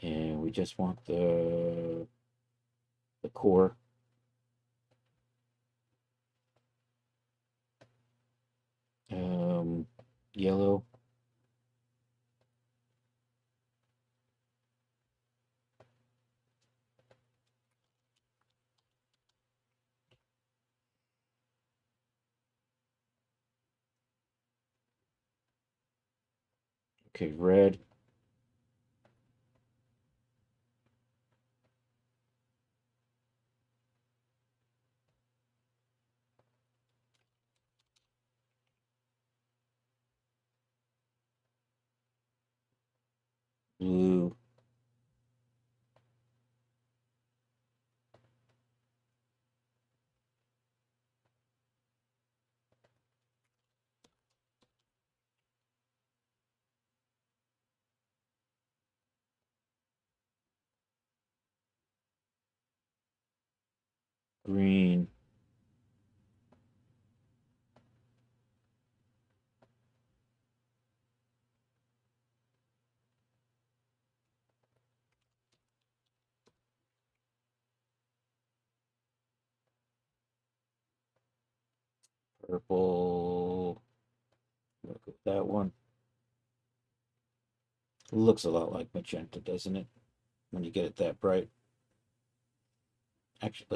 And we just want the core. Yellow. Okay, red. Blue. Green. Purple. Look at that one. Looks a lot like magenta, doesn't it? When you get it that bright. Actually,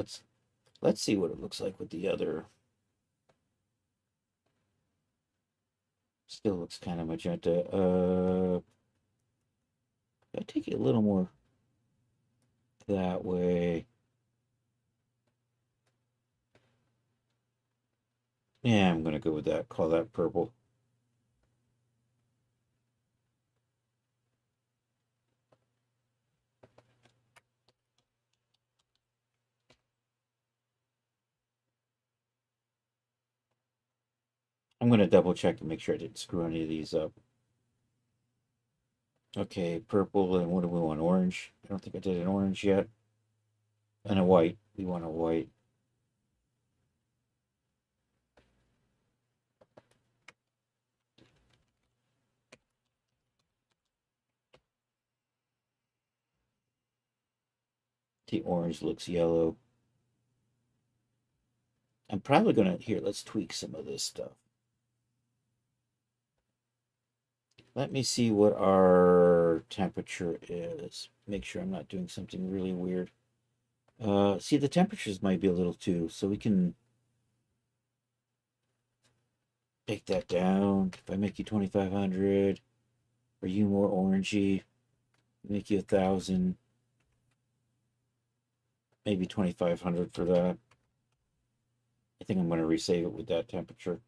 let's see what it looks like with the other. Still looks kind of magenta. I take it a little more that way. Yeah, I'm gonna go with that. Call that purple. I'm gonna double check to make sure I didn't screw any of these up. Okay, purple, and what do we want? Orange? I don't think I did an orange yet. And a white. We want a white. The orange looks yellow. I'm probably gonna, here, let's tweak some of this stuff. Let me see what our temperature is. Make sure I'm not doing something really weird. See, the temperatures might be a little too, so we can take that down. If I make you 2500, are you more orangey? Make you 1000, maybe 2500 for that. I think I'm going to resave it with that temperature.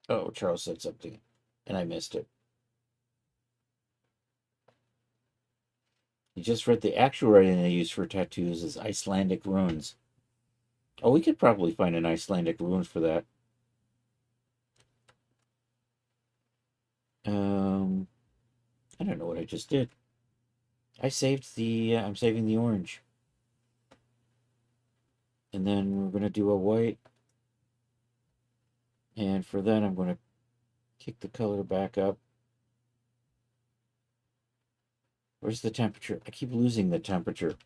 Oh, Charles said something, and I missed it. He just read the actual writing they use for tattoos is Icelandic runes. Oh, we could probably find an Icelandic runes for that. I don't know what I just did. I saved the, I'm saving the orange. And then we're going to do a white. And for that, I'm going to kick the color back up. Where's the temperature? I keep losing the temperature.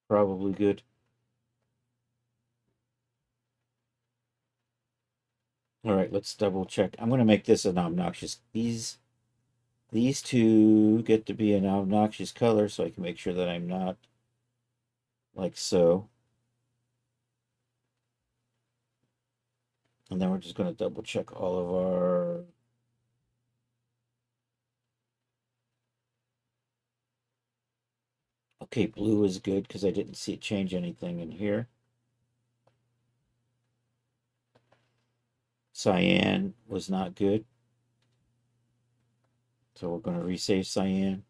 Probably good. All right, let's double check. I'm going to make this an obnoxious. These two get to be an obnoxious color, so I can make sure that I'm not like so. And then we're just going to double check all of our. Okay, blue is good because I didn't see it change anything in here. Cyan was not good. So we're going to resave cyan.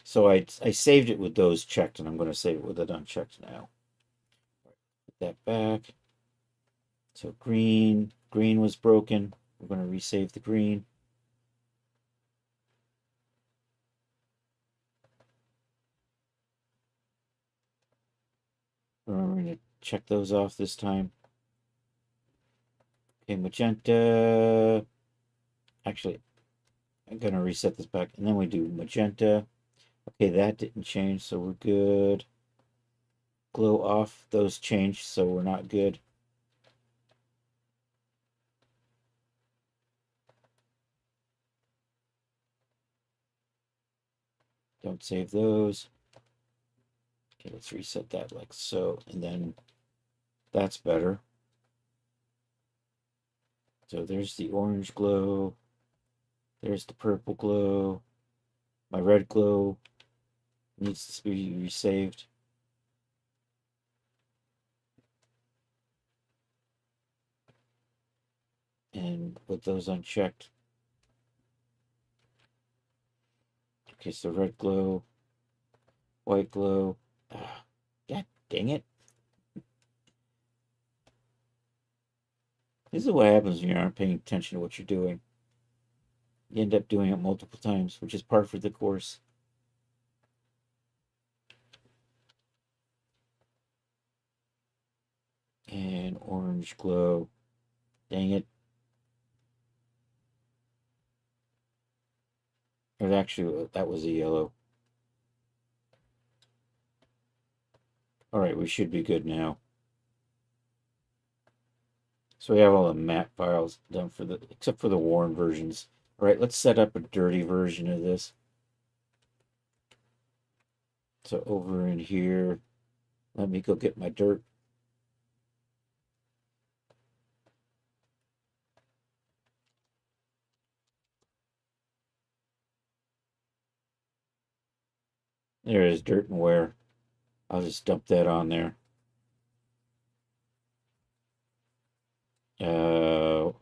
So I saved it with those checked, and I'm going to save it with it unchecked now. Put that back. So green was broken. We're going to resave the green. We're going to check those off this time. Okay, magenta. Actually, I'm going to reset this back, and then we do magenta. Okay, that didn't change, so we're good. Glow off, those changed, so we're not good. Don't save those. Okay, let's reset that like so, and then that's better. So there's the orange glow. There's the purple glow. My red glow needs to be resaved. And with those unchecked. Okay, so red glow, white glow. God dang it. This is what happens when you aren't paying attention to what you're doing. You end up doing it multiple times, which is par for the course. And orange glow. Dang it. Or actually, that was a yellow. All right, we should be good now. So we have all the map files done for the, except for the worn versions. All right, let's set up a dirty version of this. So over in here, let me go get my dirt. There is dirt and wear. I'll just dump that on there.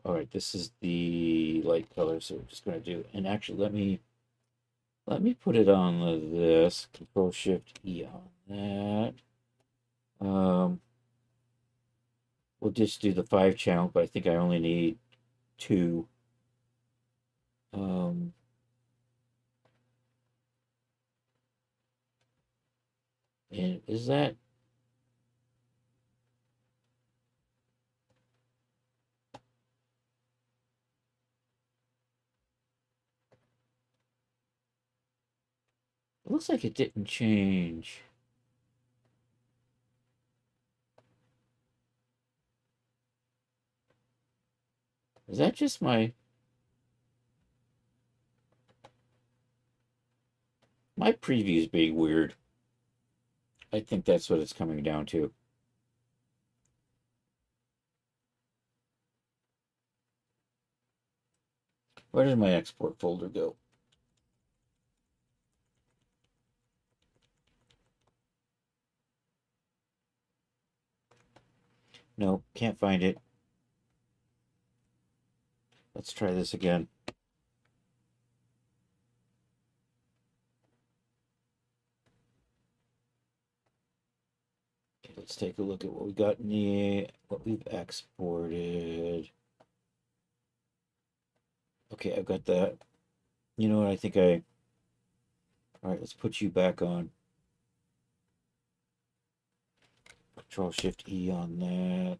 All right, this is the light color, so we're just gonna do, and actually let me put it on this, Control Shift E on that. We'll just do the 5-channel, but I think I only need 2. Um, and is that, it looks like it didn't change. Is that just my preview's being weird? I think that's what it's coming down to. Where did my export folder go? No, can't find it. Let's try this again. Okay, let's take a look at what we got in the, what we've exported. Okay, I've got that. You know what, I think I, all right, let's put you back on. Control Shift E on that.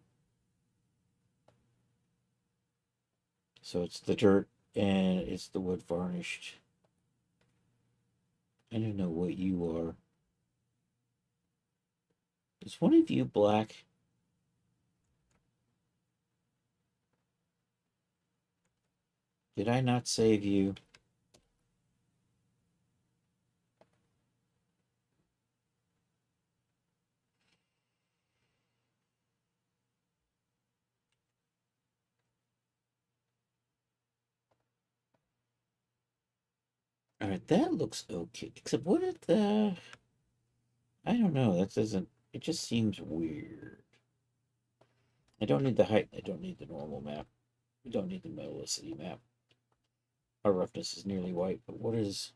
So it's the dirt and it's the wood varnished. I don't know what you are. Is one of you black? Did I not save you? All right, that looks okay. Except what is the... I don't know. That doesn't... It just seems weird. I don't need the height. I don't need the normal map. We don't need the metallicity map. Our roughness is nearly white, but what is...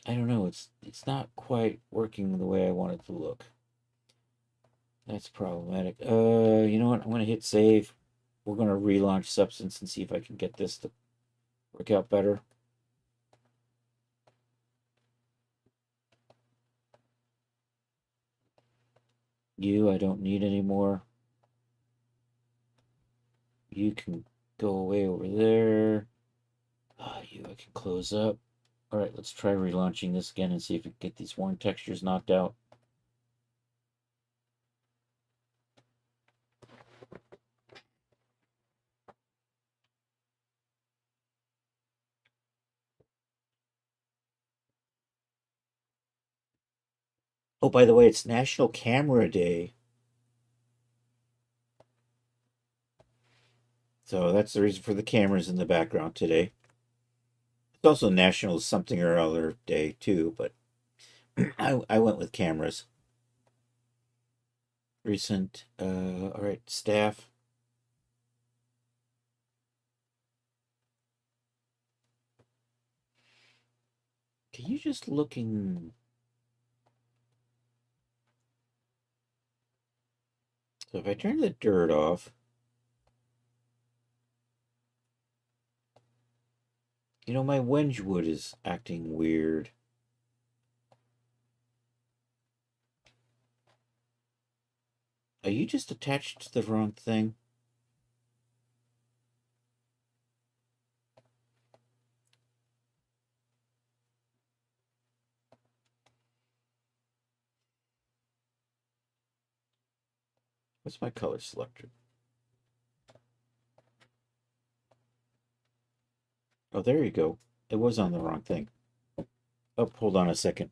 I don't know. It's not quite working the way I want it to look. That's problematic. You know what? I'm gonna hit save. We're gonna relaunch Substance and see if I can get this to work out better. You, I don't need anymore. You can go away over there. You, I can close up. All right, let's try relaunching this again and see if we can get these worn textures knocked out. Oh, by the way, it's National Camera Day. So that's the reason for the cameras in the background today. It's also National Something or Other Day, too, but I went with cameras. Recent. All right, staff. Can you just looking... So if I turn the dirt off, you know, my Wedgwood is acting weird. Are you just attached to the wrong thing? What's my color selector? Oh, there you go. It was on the wrong thing. Oh, hold on a second.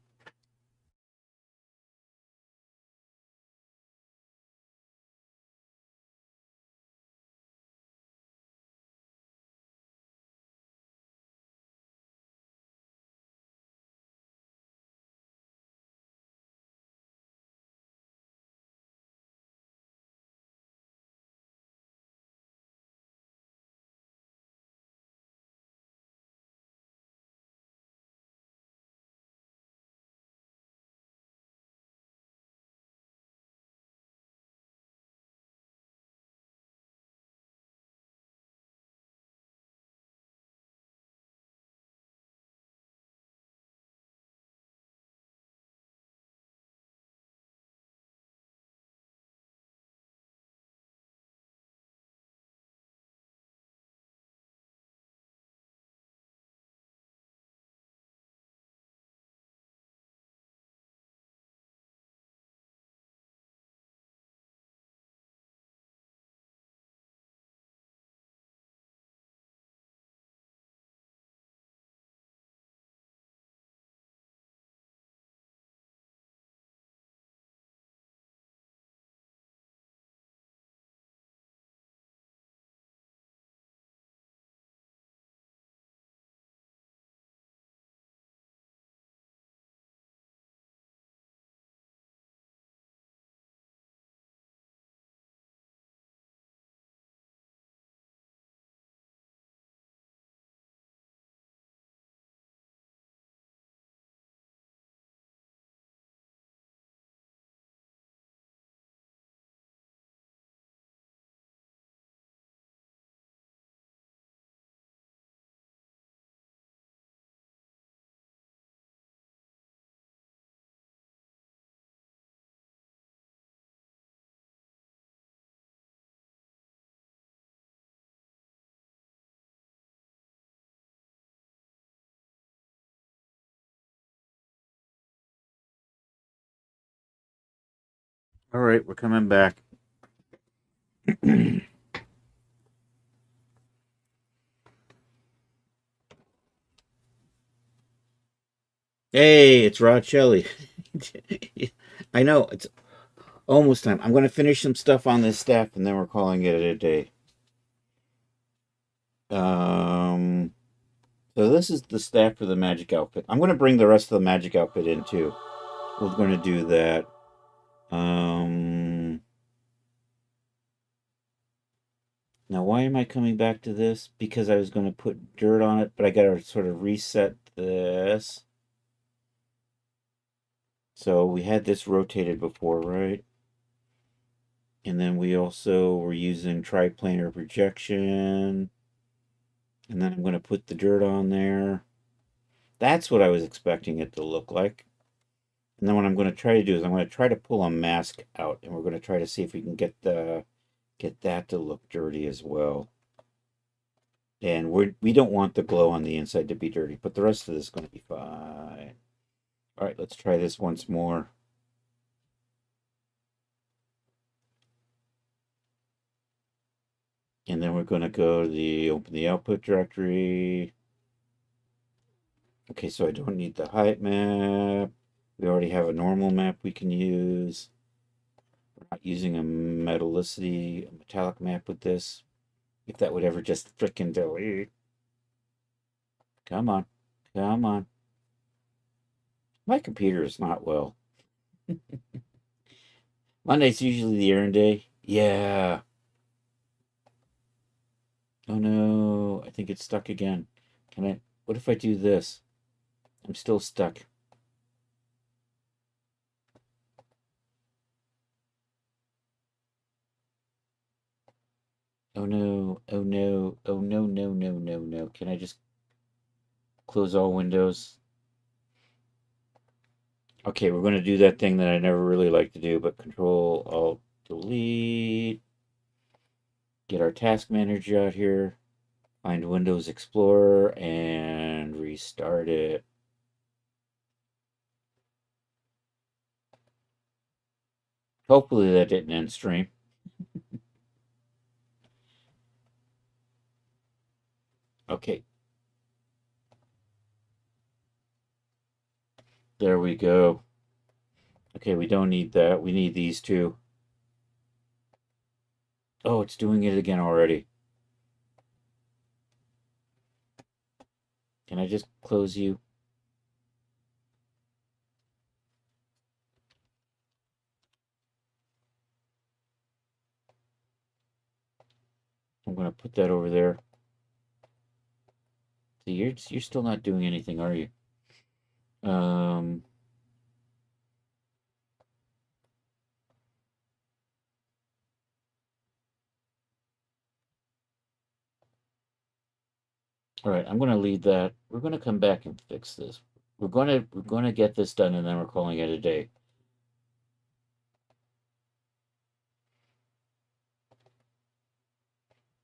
All right, we're coming back. Hey, it's Rod Shelley. I know it's almost time. I'm going to finish some stuff on this staff and then we're calling it a day. Um, so this is the staff for the magic outfit. I'm going to bring the rest of the magic outfit in too. We're going to do that. Now, why am I coming back to this? Because I was going to put dirt on it, but I got to sort of reset this. So we had this rotated before, right? And then we also were using triplanar projection. And then I'm going to put the dirt on there. That's what I was expecting it to look like. And then what I'm going to try to do is I'm going to try to pull a mask out, and we're going to try to see if we can get that to look dirty as well. And we don't want the glow on the inside to be dirty, but the rest of this is going to be fine. All right, let's try this once more. And then we're going to go to open the output directory. Okay, so I don't need the height map. We already have a normal map we can use. We're not using a metallic map with this. If that would ever just frickin' delete. Come on. Come on. My computer is not well. Monday's usually the errand day. Yeah. Oh no. I think it's stuck again. What if I do this? I'm still stuck. Oh no. Oh no. Oh no, no, no, no, no. Can I just close all windows? Okay, we're going to do that thing that I never really like to do, but Control Alt Delete. Get our task manager out here. Find Windows Explorer and restart it. Hopefully that didn't end stream. Okay. There we go. Okay, we don't need that. We need these two. Oh, it's doing it again already. Can I just close you? I'm going to put that over there. See, you're still not doing anything, are you? Um, all right, I'm going to leave that. We're going to come back and fix this. We're going to get this done, and then we're calling it a day.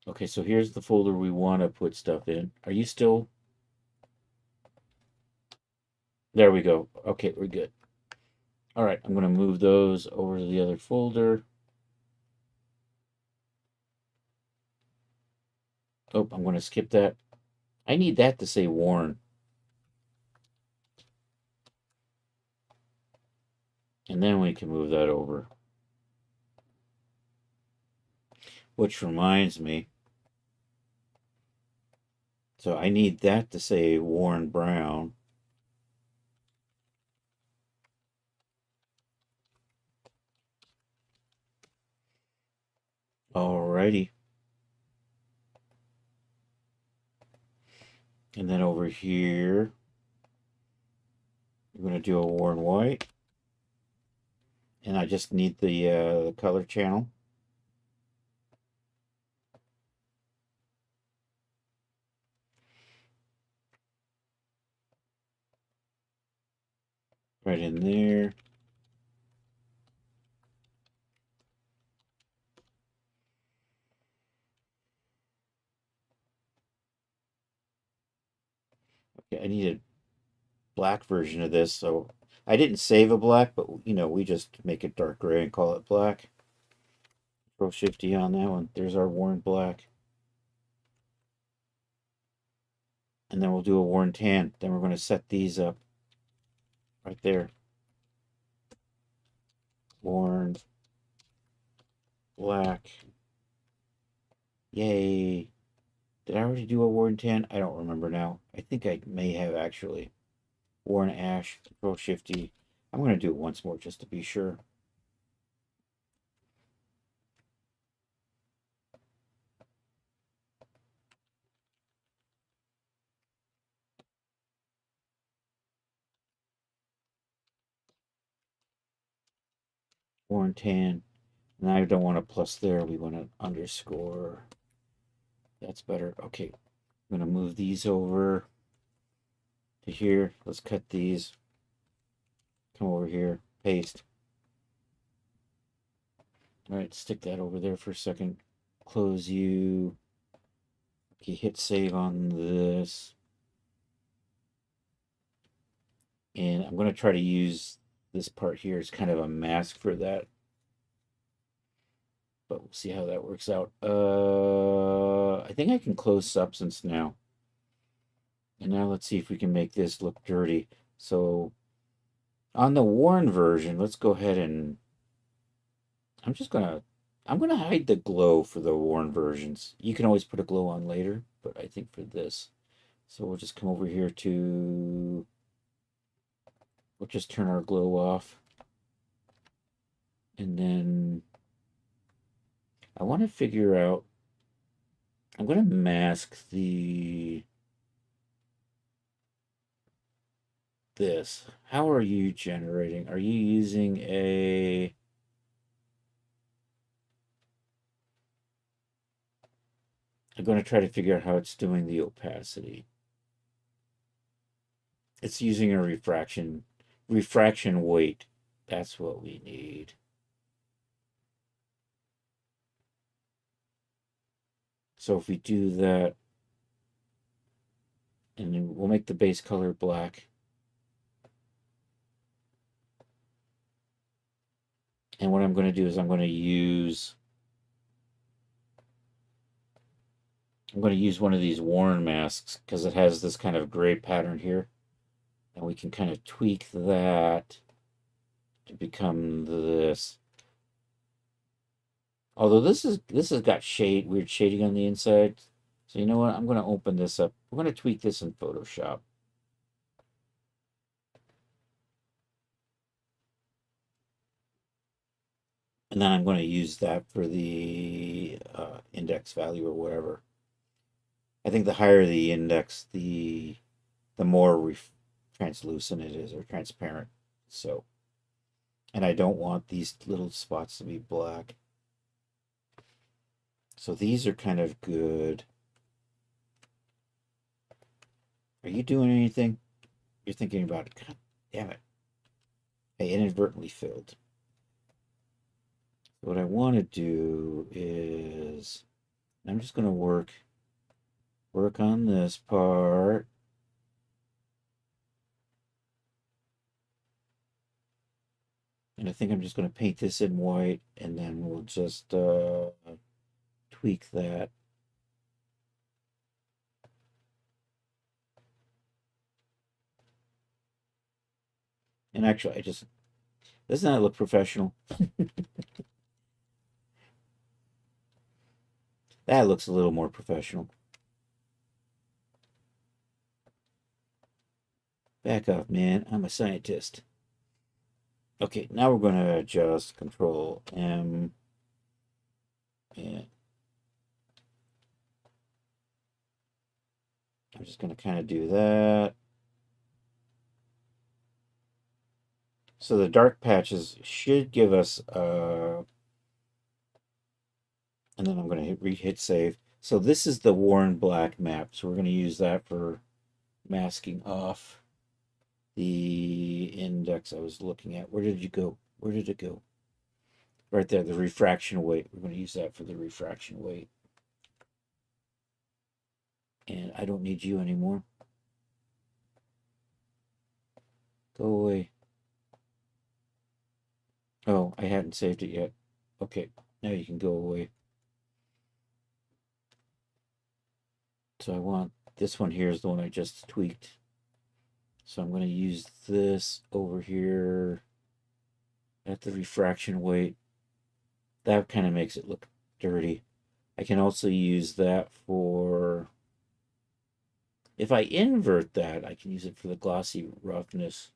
Okay, so here's the folder we want to put stuff in. Are you still? There we go. Okay, we're good. All right, I'm going to move those over to the other folder. Oh, I'm going to skip that. I need that to say Warren. And then we can move that over. Which reminds me. So I need that to say Warren Brown. Alrighty. And then over here, we're going to do a Warren White. And I just need the color channel. Right in there. Okay, I need a black version of this. So I didn't save a black, but we just make it dark gray and call it black. Control Shift E on that one. There's our Warren Black. And then we'll do a Warren Tan. Then we're going to set these up right there. Warren Black. Yay. Did I already do a Warren Tan? I don't remember now. I think I may have actually. Warren Ash, Control Shift E. I'm going to do it once more just to be sure. Warren Tan. And I don't want a plus there. We want an underscore. That's better. Okay. I'm going to move these over to here. Let's cut these. Come over here. Paste. All right. Stick that over there for a second. Close you. Okay. Hit save on this. And I'm going to try to use this part here as kind of a mask for that. But we'll see how that works out. I think I can close Substance now. And now let's see if we can make this look dirty. So on the Warren version, let's go ahead and I'm gonna hide the glow for the Warren versions. You can always put a glow on later, but I think for this. So we'll just come over here to we'll just turn our glow off. And then I want to figure out I'm gonna mask this. How are you generating? Are you using a I'm going to try to figure out how it's doing the opacity. It's using a refraction weight. That's what we need. So if we do that, and then we'll make the base color black. And what I'm going to do is I'm going to use I'm going to use one of these Warren masks because it has this kind of gray pattern here. And we can kind of tweak that to become this. Although this has got weird shading on the inside. So you know what? I'm going to open this up. We're going to tweak this in Photoshop. And then I'm going to use that for the index value or whatever. I think the higher the index, the more translucent it is, or transparent. So, and I don't want these little spots to be black. So these are kind of good. Are you doing anything? You're thinking about it. God damn it. I inadvertently filled. What I want to do is, I'm just going to work on this part. And I think I'm just going to paint this in white, and then we'll just tweak that. And actually, doesn't that look professional? That looks a little more professional. Back off, man. I'm a scientist. Okay, now we're going to adjust Control M. And I'm just going to kind of do that. So the dark patches should give us, and then I'm going to hit save. So this is the Warren Black map. So we're going to use that for masking off the index I was looking at. Where did you go? Where did it go? Right there, the refraction weight. We're going to use that for the refraction weight. And I don't need you anymore. Go away. Oh, I hadn't saved it yet. Okay, now you can go away. So I want this one here is the one I just tweaked. So I'm going to use this over here at the refraction weight. That kind of makes it look dirty. I can also use that for, if I invert that, I can use it for the glossy roughness.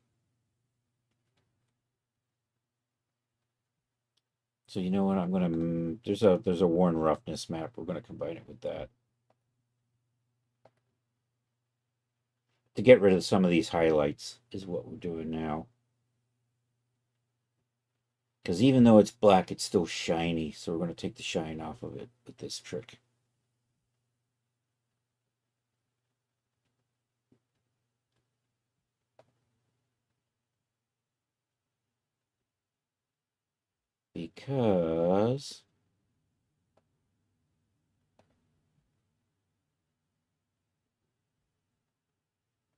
So you know what? I'm going to, there's a Warren roughness map. We're going to combine it with that to get rid of some of these highlights is what we're doing now. Because even though it's black, it's still shiny. So we're going to take the shine off of it with this trick. Because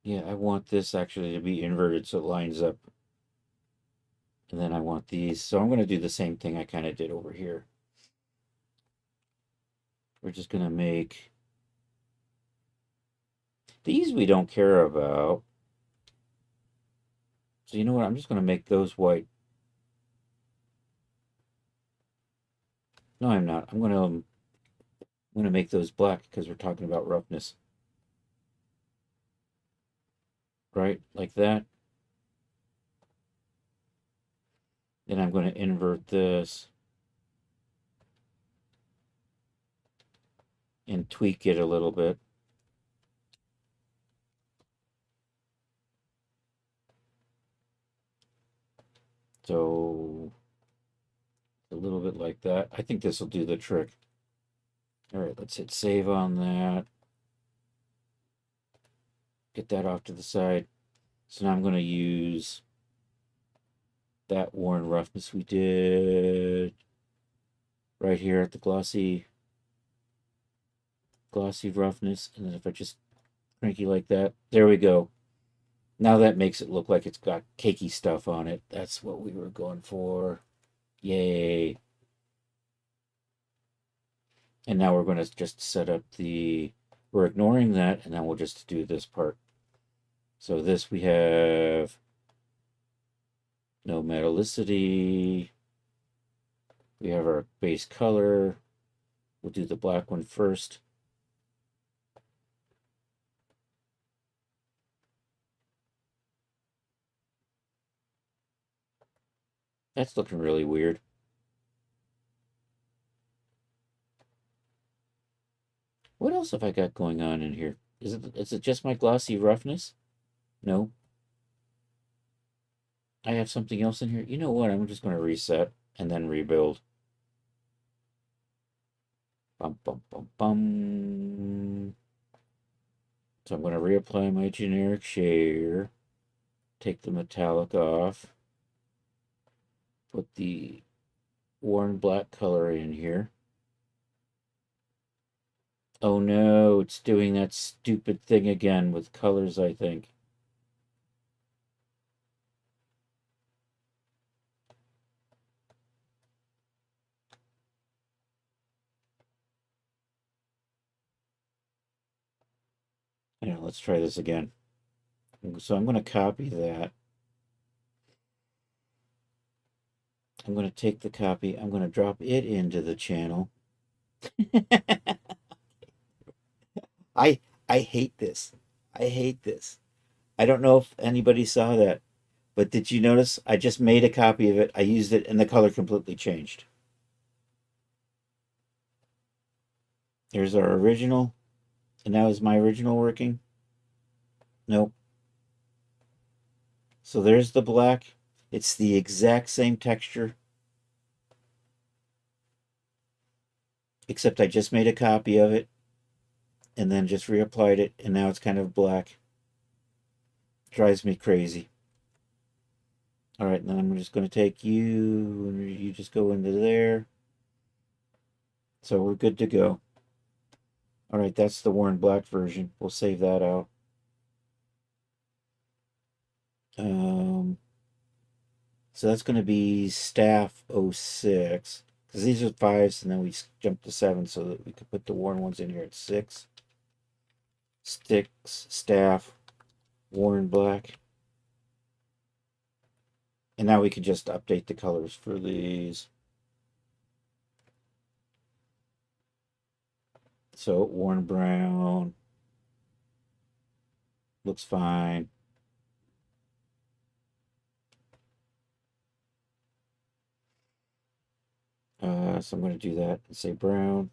yeah, I want this actually to be inverted so it lines up. And then I want these. So I'm going to do the same thing I kind of did over here. We're just going to make these we don't care about. So you know what? I'm just going to make those white. No, I'm not. I'm going to make those black because we're talking about roughness. Right? Like that. Then I'm going to invert this and tweak it a little bit. So a little bit like that. I think this will do the trick. All right, let's hit save on that. Get that off to the side. So now I'm going to use that Warren roughness we did right here at the glossy roughness. And then if I just cranky like that, there we go. Now that makes it look like it's got cakey stuff on it. That's what we were going for. Yay. And now we're going to just set up we're ignoring that, and then we'll just do this part. So this we have no metallicity. We have our base color. We'll do the black one first. That's looking really weird. What else have I got going on in here? Is it just my glossy roughness? No. I have something else in here. You know what? I'm just going to reset and then rebuild. Bum, bum, bum, bum. So I'm going to reapply my generic share. Take the metallic off. Put the worn black color in here. Oh no, it's doing that stupid thing again with colors, I think. Yeah, let's try this again. So I'm going to copy that. I'm going to take the copy. I'm going to drop it into the channel. I hate this. I hate this. I don't know if anybody saw that, but did you notice I just made a copy of it, I used it, and the color completely changed. Here's our original, and now is my original working? Nope. So there's the black. It's the exact same texture, except I just made a copy of it and then just reapplied it, and now it's kind of black. Drives me crazy. All right, then I'm just going to take you, and you just go into there. So we're good to go. All right, that's the worn black version. We'll save that out. So that's going to be staff 06, because these are 5s, and then we jumped to 7 so that we could put the worn ones in here at 6. Sticks, staff, worn black. And now we can just update the colors for these. So worn brown looks fine. So I'm going to do that and say brown.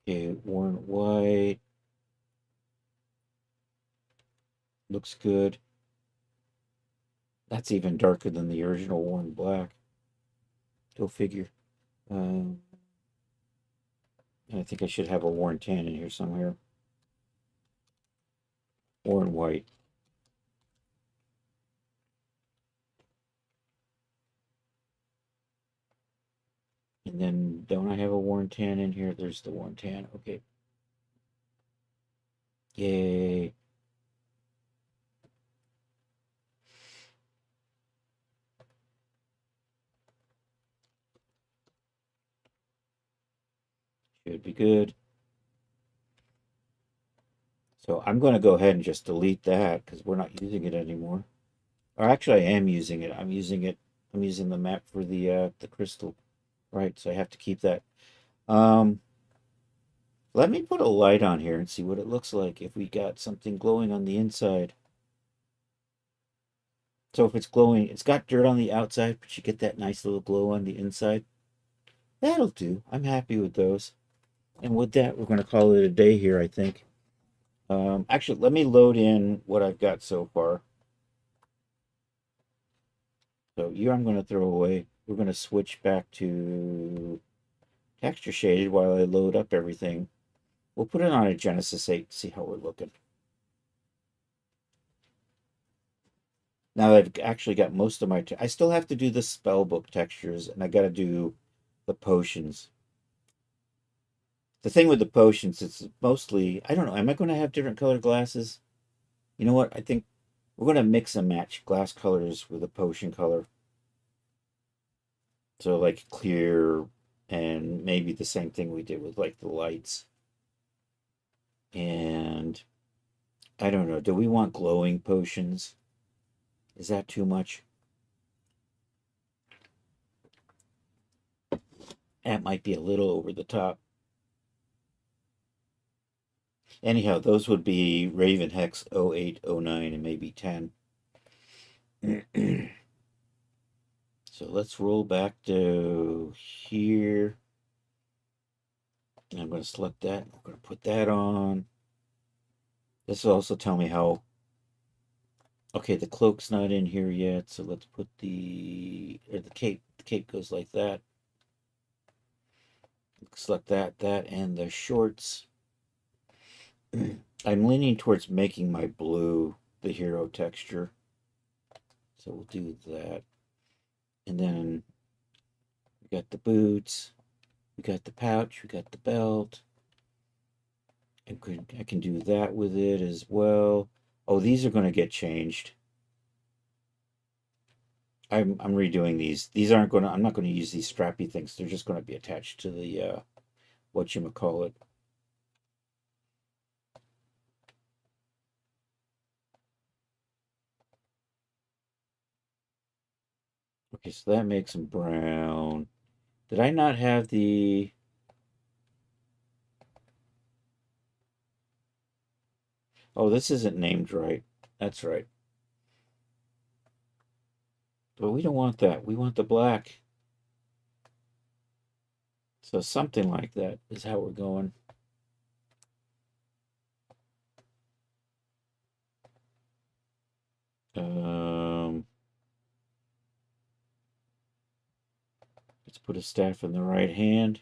Okay, worn white. Looks good. That's even darker than the original worn black. Go figure. I think I should have a worn tan in here somewhere. Worn white. And then don't I have a worn tan in here? There's the worn tan. Okay. Yay. Should be good. So I'm going to go ahead and just delete that because we're not using it anymore. Or actually, I am using it. I'm using the map for the crystal, right? So I have to keep that. Let me put a light on here and see what it looks like if we got something glowing on the inside. So if it's glowing, it's got dirt on the outside, but you get that nice little glow on the inside. That'll do. I'm happy with those. And with that, we're going to call it a day here, I think. Actually, let me load in what I've got so far. So you I'm going to throw away. We're going to switch back to texture shaded while I load up everything. We'll put it on a Genesis 8 to see how we're looking. Now I've actually got most of my... I still have to do the spellbook textures, and I got to do the potions. The thing with the potions, it's mostly... I don't know, am I going to have different colored glasses? You know what? I think We're going to mix and match glass colors with a potion color. So like clear, and maybe the same thing we did with like the lights. And I don't know, do we want glowing potions? Is that too much? That might be a little over the top. Anyhow, those would be Raven Hex 08, 09, and maybe 10. So let's roll back to here. And I'm going to select that. I'm going to put that on. This will also tell me how. Okay, the cloak's not in here yet, so let's put the cape. The cape goes like that. Select that, and the shorts. I'm leaning towards making my blue the hero texture. So we'll do that. And then we got the boots, we got the pouch, we got the belt. I can do that with it as well. Oh, these are going to get changed. I'm redoing these. These aren't going to, I'm not going to use these strappy things. They're just going to be attached to the, whatchamacallit. Okay, so that makes them brown. Did I not have the... Oh, this isn't named right. That's right. But we don't want that. We want the black. So something like that is how we're going. Let's put a staff in the right hand.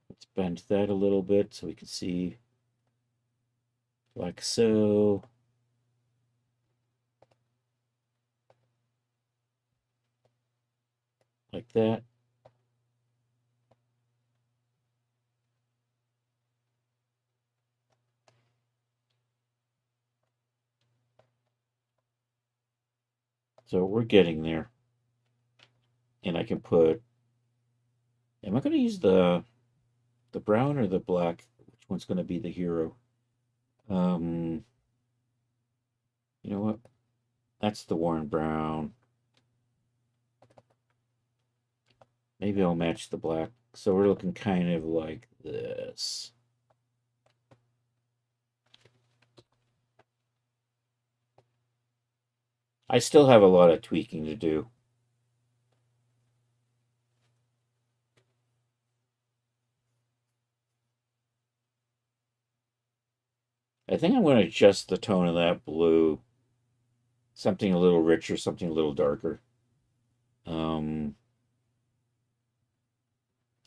Let's bend that a little bit so we can see, like so. Like that. So we're getting there. And I can put, am I going to use the brown or the black? Which one's going to be the hero? You know what? That's the Warren Brown. Maybe I'll match the black. So we're looking kind of like this. I still have a lot of tweaking to do. I think I'm going to adjust the tone of that blue. Something a little richer, something a little darker.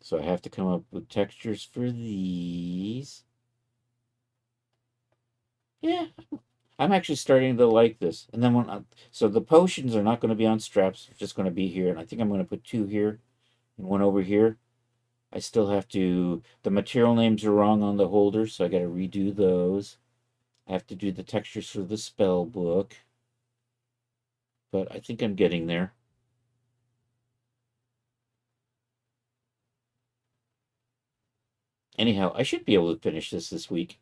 So I have to come up with textures for these. Yeah, I'm actually starting to like this. And then so the potions are not going to be on straps, they're just going to be here. And I think I'm going to put 2 here and 1 over here. I still have to, the material names are wrong on the holders, so I got to redo those. I have to do the textures for the spell book. But I think I'm getting there. Anyhow, I should be able to finish this week.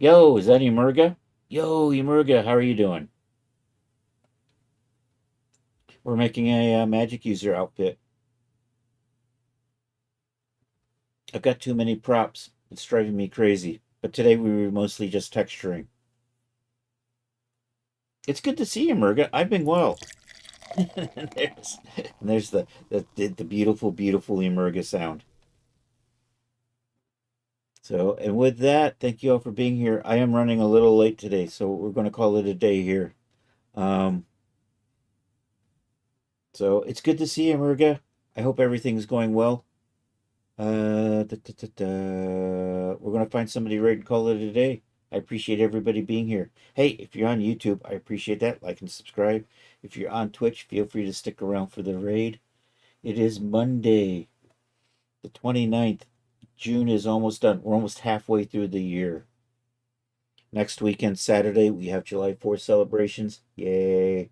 Yo, is that Emerga? Yo, Emerga, how are you doing? We're making a magic user outfit. I've got too many props. It's driving me crazy. But today we were mostly just texturing. It's good to see you, Murga. I've been well. and there's the beautiful, beautiful Emerga sound. So, and with that, thank you all for being here. I am running a little late today, so we're going to call it a day here. So it's good to see you, Murga. I hope everything's going well. We're going to find somebody right and call it a day. I appreciate everybody being here. Hey, if you're on YouTube, I appreciate that. Like and subscribe. If you're on Twitch, feel free to stick around for the raid. It is Monday, the 29th. June is almost done. We're almost halfway through the year. Next weekend, Saturday, we have July 4th celebrations. Yay.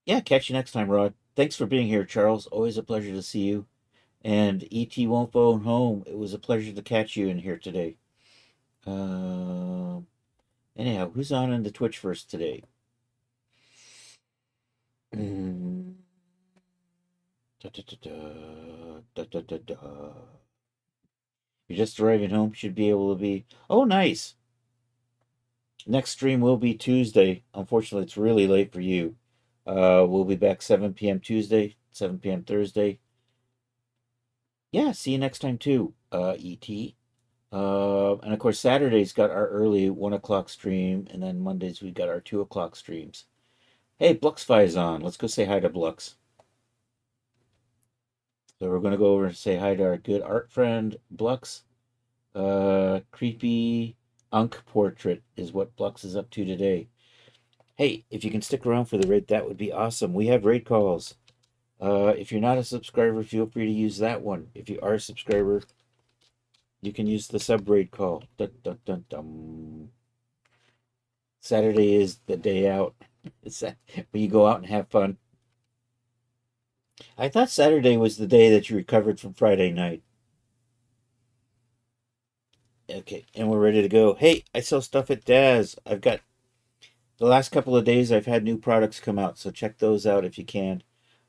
Yeah, catch you next time, Rod. Thanks for being here, Charles. Always a pleasure to see you. And ET won't phone home. It was a pleasure to catch you in here today. Anyhow, who's on in the Twitch first today? Mm. Da, da, da, da, da, da, da. You're just arriving home. Should be able to be. Oh, nice. Next stream will be Tuesday. Unfortunately, it's really late for you. We'll be back 7 p.m. Tuesday, 7 p.m. Thursday. Yeah, see you next time too, ET. And of course, Saturday's got our early 1 o'clock stream, and then Mondays we got our 2 o'clock streams. Hey, Bluxfy's on. Let's go say hi to Blux. So we're gonna go over and say hi to our good art friend Blux. Creepy Unk portrait is what Blux is up to today. Hey, if you can stick around for the raid, that would be awesome. We have raid calls. If you're not a subscriber, feel free to use that one. If you are a subscriber, you can use the sub raid call. Dun, dun, dun, dun. Saturday is the day out. It's when you go out and have fun. I thought Saturday was the day that you recovered from Friday night. Okay, and we're ready to go. Hey, I sell stuff at Daz. I've got the last couple of days I've had new products come out, so check those out if you can.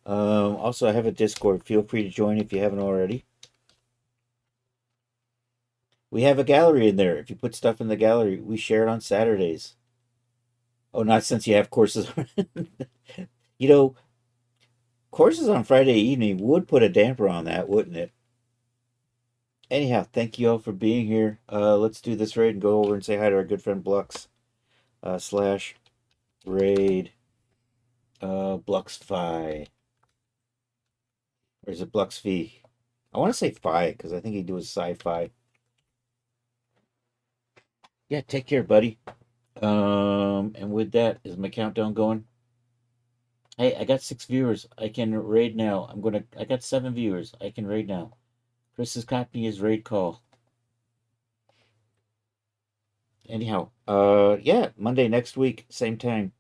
Also, I have a Discord. Feel free to join if you haven't already. We have a gallery in there. If you put stuff in the gallery, we share it on Saturdays. Oh, not since you have courses. You know, courses on Friday evening would put a damper on that, wouldn't it? Anyhow, thank you all for being here. Let's do this raid and go over and say hi to our good friend Blux. Slash raid Bluxfy. Or is it Bluxfy? I want to say Phi because I think he does sci-fi. Yeah, take care, buddy. And with that, is my countdown going? Hey, I got 6 viewers. I can raid now. I got 7 viewers. I can raid now. Chris has got me his raid call. Anyhow, yeah, Monday next week, same time.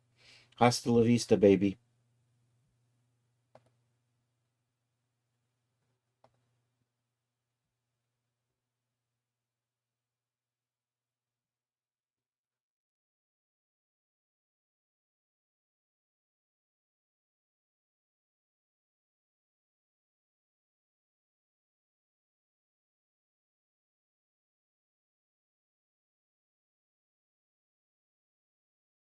Hasta la vista, baby.